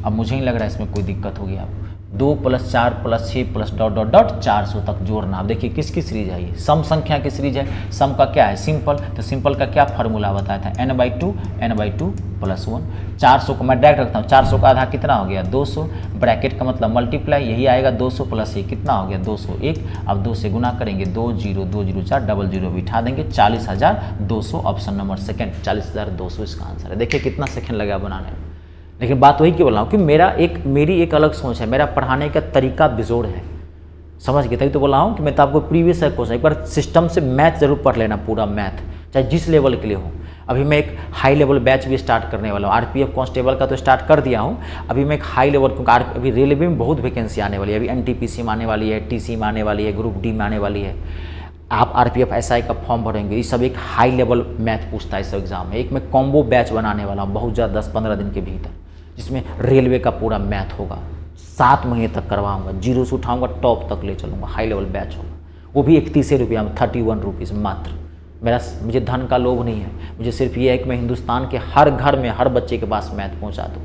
अब मुझे नहीं लग रहा है इसमें कोई दिक्कत होगी। आप 2 + 4 + 6 + डॉट डॉट डॉट 400 तक जोड़ना। अब देखिए किसकी सीरीज है? ये सम संख्या की सीरीज है। सम का क्या है? सिंपल। तो सिंपल का क्या फार्मूला बताया था? n/2 + 1। 400 को मैं डायरेक्ट रखता हूँ। 400 का आधा कितना हो गया? 200। ब्रैकेट का मतलब मल्टीप्लाई, यही आएगा 200 + 1 कितना हो गया? 201। अब 2 से गुना करेंगे, 2 0 2 0 4 डबल 0 बिठा देंगे, 40,200 ऑप्शन नंबर सेकेंड, 40,200 इसका आंसर है। देखिए कितना सेकेंड लगा बनाने में। लेकिन बात वही क्यों बोल रहा हूँ कि मेरी एक अलग सोच है, मेरा पढ़ाने का तरीका बेजोड़ है। समझ गए? तभी तो बोल रहा हूँ कि मैं तो आपको प्रीवियस क्वेश्चन एक बार सिस्टम से मैथ जरूर पढ़ लेना, पूरा मैथ, चाहे जिस लेवल के लिए हो। अभी मैं एक हाई लेवल बैच भी स्टार्ट करने वाला हूँ। RPF कांस्टेबल का तो स्टार्ट कर दिया हूँ। अभी मैं एक हाई लेवल, क्योंकि अभी रेलवे में बहुत वैकेंसी आने वाली है। अभी NTPC में आने वाली है, TC में आने वाली है, ग्रुप D में आने वाली है। आप RPF SI का फॉर्म भरेंगे, ये सब एक हाई लेवल मैथ पूछता है इस एग्जाम में। एक मैं कॉम्बो बैच बनाने वाला हूँ बहुत ज़्यादा, 10-15 दिन के भीतर, जिसमें रेलवे का पूरा मैथ होगा। 7 महीने तक करवाऊंगा, 0 से उठाऊंगा, टॉप तक ले चलूँगा। हाई लेवल बैच होगा, वो भी 31 रुपया में, 31 रुपीज़ मात्र। मुझे धन का लोभ नहीं है, मुझे सिर्फ ये है कि मैं हिंदुस्तान के हर घर में हर बच्चे के पास मैथ पहुँचा दूँ।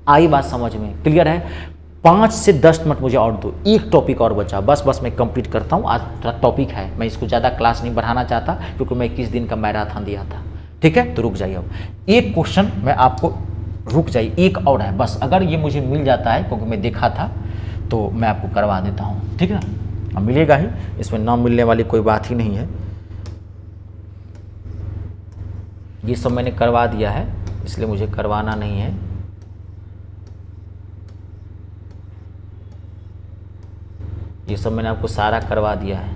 आई बात समझ में? क्लियर है? 5 से 10 मिनट मुझे और दो, एक टॉपिक और बचा, बस मैं कंप्लीट करता हूँ। आज थोड़ा टॉपिक है, मैं इसको ज़्यादा क्लास नहीं बढ़ाना चाहता क्योंकि मैं 21 दिन का मैराथन दिया था। ठीक है, तो रुक जाइए। अब एक क्वेश्चन मैं आपको रुक जाइए, एक और है बस, अगर ये मुझे मिल जाता है क्योंकि मैं देखा था तो मैं आपको करवा देता हूँ, ठीक है ना। अब मिलेगा ही, इसमें ना मिलने वाली कोई बात ही नहीं है। ये सब मैंने करवा दिया है, इसलिए मुझे करवाना नहीं है। ये सब मैंने आपको सारा करवा दिया है।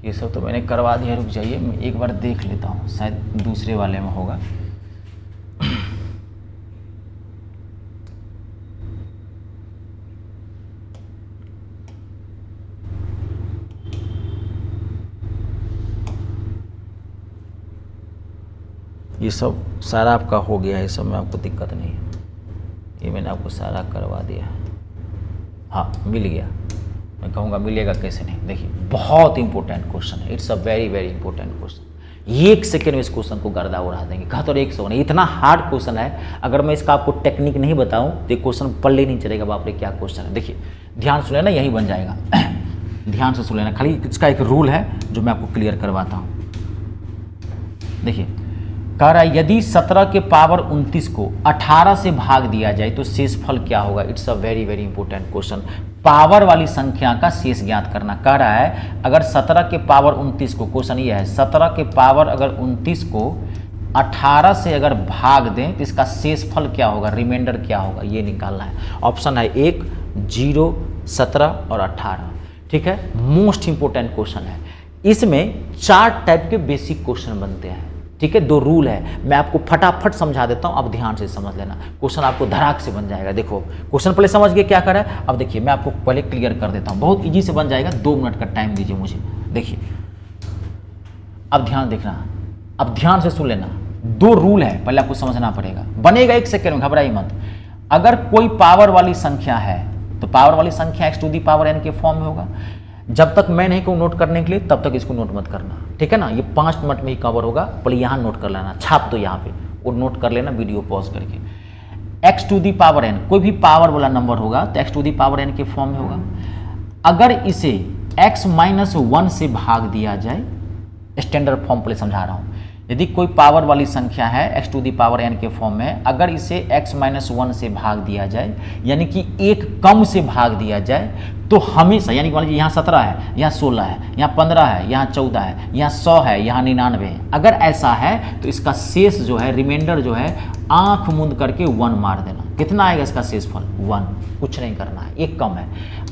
ये सब तो मैंने करवा दिया, रुक जाइए मैं एक बार देख लेता हूँ, शायद दूसरे वाले में होगा। ये सब सारा आपका हो गया है, सब में आपको दिक्कत नहीं है, ये मैंने आपको सारा करवा दिया है। हाँ मिल गया, मैं कहूँगा मिलेगा कैसे नहीं। देखिए बहुत इंपॉर्टेंट क्वेश्चन है, it's a very very important question. एक सेकेंड में इस क्वेश्चन को गर्दा उड़ा देंगे, कहा तो 100 नहीं, इतना हार्ड क्वेश्चन है। अगर मैं इसका आपको टेक्निक नहीं बताऊं तो ये क्वेश्चन पल्ले नहीं चलेगा, बाप रे क्या क्वेश्चन है। देखिए ध्यान सुन लेना, यही बन जाएगा ध्यान से सुन लेना, खाली इसका एक रूल है जो मैं आपको क्लियर करवाता हूँ। देखिए कह रहा है यदि 17 के पावर 29 को 18 से भाग दिया जाए तो शेषफल क्या होगा। It's a very very important question. Power वाली संख्या का शेष ज्ञात करना। कह रहा है अगर 17 के पावर 29 को, क्वेश्चन ये है 17 के पावर अगर 29 को 18 से अगर भाग दें तो इसका शेषफल क्या होगा, रिमाइंडर क्या होगा, ये निकालना है। ऑप्शन है 1, 0, 17 और 18। ठीक है, मोस्ट इंपॉर्टेंट क्वेश्चन है। इसमें 4 टाइप के बेसिक क्वेश्चन बनते हैं। ठीक है, 2 रूल है, मैं आपको फटाफट समझा देता हूं, आप ध्यान से समझ लेना, क्वेश्चन आपको धड़ाक से बन जाएगा। देखो क्वेश्चन पहले समझ गए क्या कर रहा है, अब देखिए मैं आपको पहले क्लियर कर देता हूं, बहुत इजी से बन जाएगा। 2 मिनट का टाइम दीजिए मुझे। देखिए अब ध्यान देखना, अब ध्यान से सुन लेना। 2 रूल है, पहले आपको समझना पड़ेगा, बनेगा 1 सेकेंड में, घबराइए मत। अगर कोई पावर वाली संख्या है तो पावर वाली संख्या x to the power n के फॉर्म में होगा। जब तक मैं नहीं कहूँ नोट करने के लिए तब तक इसको नोट मत करना, ठीक है ना। ये 5 मिनट में ही कवर होगा, पहले यहाँ नोट कर लेना, छाप दो यहाँ पे और नोट कर लेना वीडियो पॉज करके। x to the power n कोई भी पावर वाला नंबर होगा तो x to the power n के फॉर्म में होगा। अगर इसे x माइनस 1 से भाग दिया जाए, स्टैंडर्ड फॉर्म पहले समझा रहा हूँ। यदि कोई पावर वाली संख्या है x to the power n के फॉर्म में, अगर इसे x माइनस 1 से भाग दिया जाए, यानी कि एक कम से भाग दिया जाए, तो हमेशा, यानी कि मान लीजिए यहाँ 17 है, यहाँ 16 है, यहाँ 15 है, यहाँ 14 है, यहाँ 100 है, यहाँ 99 है, अगर ऐसा है तो इसका शेष जो है, रिमाइंडर जो है, आंख मूंद करके 1 मार देना। कितना आएगा इसका शेषफल? 1, कुछ नहीं करना है, एक कम है।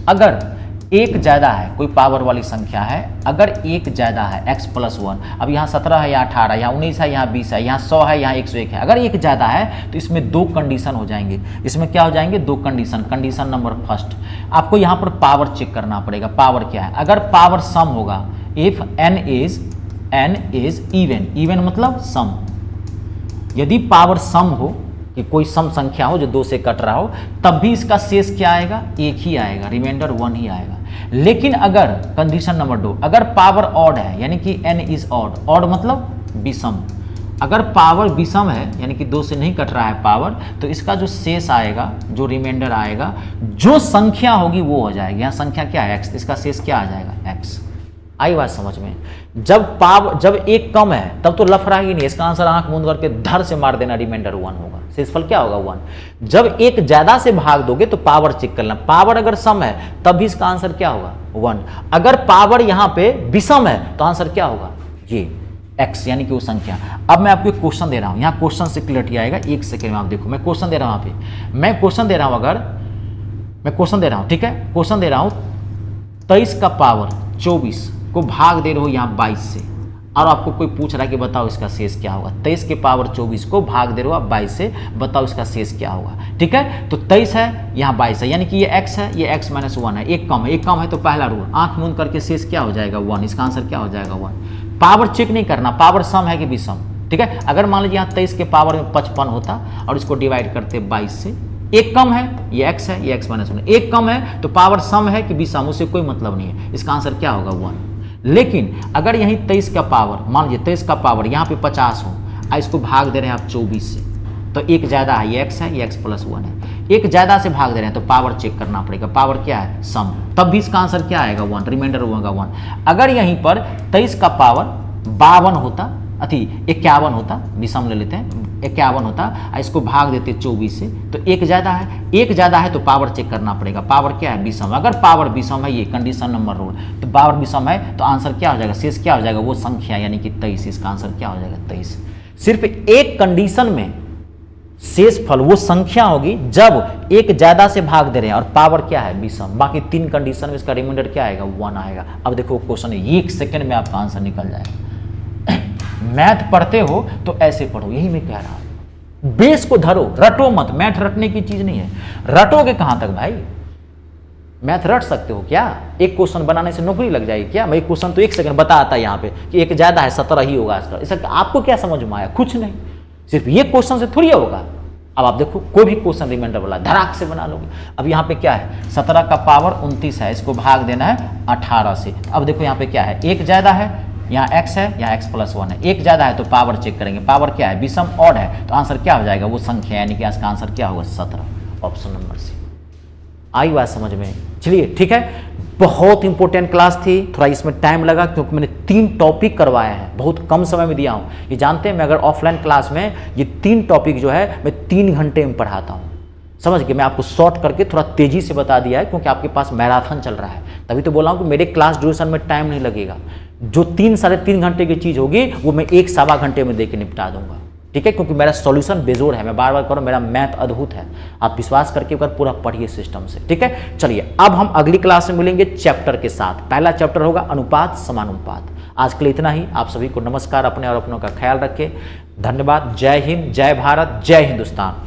अगर एक ज़्यादा है, कोई पावर वाली संख्या है, अगर एक ज़्यादा है x प्लस 1, अब यहाँ 17 है, यहाँ 18, यहाँ 19 है, यहाँ 20 है, यहाँ 100 है, यहाँ 101 है, अगर एक ज़्यादा है तो इसमें 2 कंडीशन हो जाएंगे। इसमें क्या हो जाएंगे? 2 कंडीशन। कंडीशन नंबर फर्स्ट, आपको यहाँ पर पावर चेक करना पड़ेगा, पावर क्या है। अगर पावर सम होगा, if n is even, even मतलब सम, यदि पावर सम हो कि कोई सम संख्या हो जो 2 से कट रहा हो, तब भी इसका शेष क्या आएगा? 1 ही आएगा, रिमाइंडर 1 ही आएगा। लेकिन अगर कंडीशन नंबर 2, अगर पावर ऑड है, यानी कि n इज ऑड, ऑड मतलब विषम, अगर पावर विषम है यानी कि 2 से नहीं कट रहा है पावर, तो इसका जो शेष आएगा, जो रिमाइंडर आएगा, जो संख्या होगी वो हो जाएगी। यहाँ संख्या क्या है? x, इसका शेष क्या आ जाएगा? x। आई बात समझ में? जब एक कम है तब तो लफड़ा ही नहीं, इसका आंसर आंख मूंद करके धर से मार देना, रिमाइंडर 1 होगा, शेषफल क्या होगा? 1। जब एक ज्यादा से भाग दोगे तो पावर चेक करना, पावर अगर सम है तब भी इसका आंसर क्या होगा? 1। अगर पावर यहाँ पे विषम है तो आंसर क्या होगा? ये x, यानी कि वो संख्या। अब मैं आपको एक क्वेश्चन दे रहा हूँ, यहाँ क्वेश्चन से क्लियरिटी आएगा। 1 सेकेंड में आप देखो, मैं क्वेश्चन दे रहा हूँ, यहाँ पे मैं क्वेश्चन दे रहा हूँ, अगर मैं क्वेश्चन दे रहा हूँ, ठीक है, क्वेश्चन दे रहा हूँ 23 का पावर 24 को भाग दे रहे हो यहाँ 22 से, और आपको कोई पूछ रहा है कि बताओ इसका शेष क्या होगा। 23 के पावर 24 को भाग दे रहे हो आप 22 से, बताओ इसका शेष क्या होगा। ठीक है, तो 23 है, यहाँ 22 है, यानी कि ये x है, ये x माइनस 1 है, एक कम है, एक कम है तो पहला रूल, आंख मूंद करके शेष क्या हो जाएगा? 1। इसका आंसर क्या हो जाएगा? 1। पावर चेक नहीं करना, पावर सम है कि विषम। ठीक है, अगर मान लीजिए यहाँ 23 के पावर में 55 होता और इसको डिवाइड करते 22 से, एक कम है, ये x है, ये x माइनस 1, एक कम है तो पावर सम है कि विषम, उससे कोई मतलब नहीं है। इसका आंसर क्या होगा 1। लेकिन अगर यहीं 23 का पावर, मान लीजिए 23 का पावर यहाँ पे 50 हो, इसको भाग दे रहे हैं आप 24 से, तो एक ज़्यादा है, ये x है, ये x प्लस 1 है, एक ज़्यादा से भाग दे रहे हैं तो पावर चेक करना पड़ेगा, पावर क्या है सम, तब भी इसका आंसर क्या आएगा 1, रिमाइंडर होगा 1। अगर यहीं पर 23 का पावर 52 होता, 51 होता, विषम ले लेते हैं, 51 होता, इसको भाग देते 24 से, तो एक ज़्यादा है, एक ज़्यादा है तो पावर चेक करना पड़ेगा, पावर क्या है विषम। अगर पावर विषम है, ये कंडीशन नंबर रूल, तो पावर विषम है तो आंसर क्या हो जाएगा, शेष क्या हो जाएगा, वो संख्या यानी कि 23। इसका आंसर क्या हो जाएगा 23। सिर्फ एक कंडीशन में शेष फल वो संख्या होगी जब एक ज्यादा से भाग दे रहे हैं और पावर क्या है विषम, बाकी 3 कंडीशन में इसका रिमाइंडर क्या आएगा 1 आएगा। अब देखो क्वेश्चन 1 सेकंड में आपका आंसर निकल जाएगा। मैथ पढ़ते हो तो ऐसे पढ़ो, यही मैं कह रहा हूं, बेस को धरो, रटो मत, मैथ रटने की चीज नहीं है। रटोगे कहां तक भाई, मैथ रट सकते हो क्या, एक क्वेश्चन बनाने से नौकरी लग जाएगी क्या। मैं क्वेश्चन तो 1 सेकंड बताता है यहाँ पे कि एक ज्यादा है 17 ही होगा इसका, इसका आपको क्या समझ में आया, कुछ नहीं, सिर्फ ये क्वेश्चन से थोड़ी होगा। अब आप देखो कोई भी क्वेश्चन रिमाइंडर वाला धड़ाक से बना लोगे। अब यहाँ पे क्या है, 17 का पावर 29 है, इसको भाग देना है 18 से। अब देखो यहाँ पे क्या है, एक ज्यादा है, यहाँ x है, यहाँ x प्लस 1 है, एक ज्यादा है तो पावर चेक करेंगे, पावर क्या है विषम ऑड है, तो आंसर क्या हो जाएगा वो संख्या, यानी कि इसका आंसर क्या होगा 17, ऑप्शन नंबर सी। आई बात समझ में, चलिए ठीक है। बहुत इंपॉर्टेंट क्लास थी, थोड़ा इसमें टाइम लगा क्योंकि मैंने 3 टॉपिक करवाए हैं, बहुत कम समय में दिया हूँ। ये जानते हैं मैं अगर ऑफलाइन क्लास में ये 3 टॉपिक जो है मैं 3 घंटे में पढ़ाता हूँ, समझ के मैं आपको शॉर्ट करके थोड़ा तेजी से बता दिया है क्योंकि आपके पास मैराथन चल रहा है, तभी तो बोला हूँ कि मेरे क्लास ड्यूरेशन में टाइम नहीं लगेगा। जो 3 साढ़े 3 घंटे की चीज़ होगी वो मैं 1 सवा घंटे में दे के निपटा दूंगा, ठीक है, क्योंकि मेरा सॉल्यूशन बेजोड़ है। मैं बार बार कह रहा हूं, मेरा मैथ अद्भुत है, आप विश्वास करके एक बार पूरा पढ़िए सिस्टम से, ठीक है। चलिए अब हम अगली क्लास में मिलेंगे चैप्टर के साथ। पहला चैप्टर होगा अनुपात समानुपात। आज के लिए इतना ही, आप सभी को नमस्कार, अपने और अपनों का ख्याल रखें, धन्यवाद, जय हिंद, जय भारत, जय हिंदुस्तान।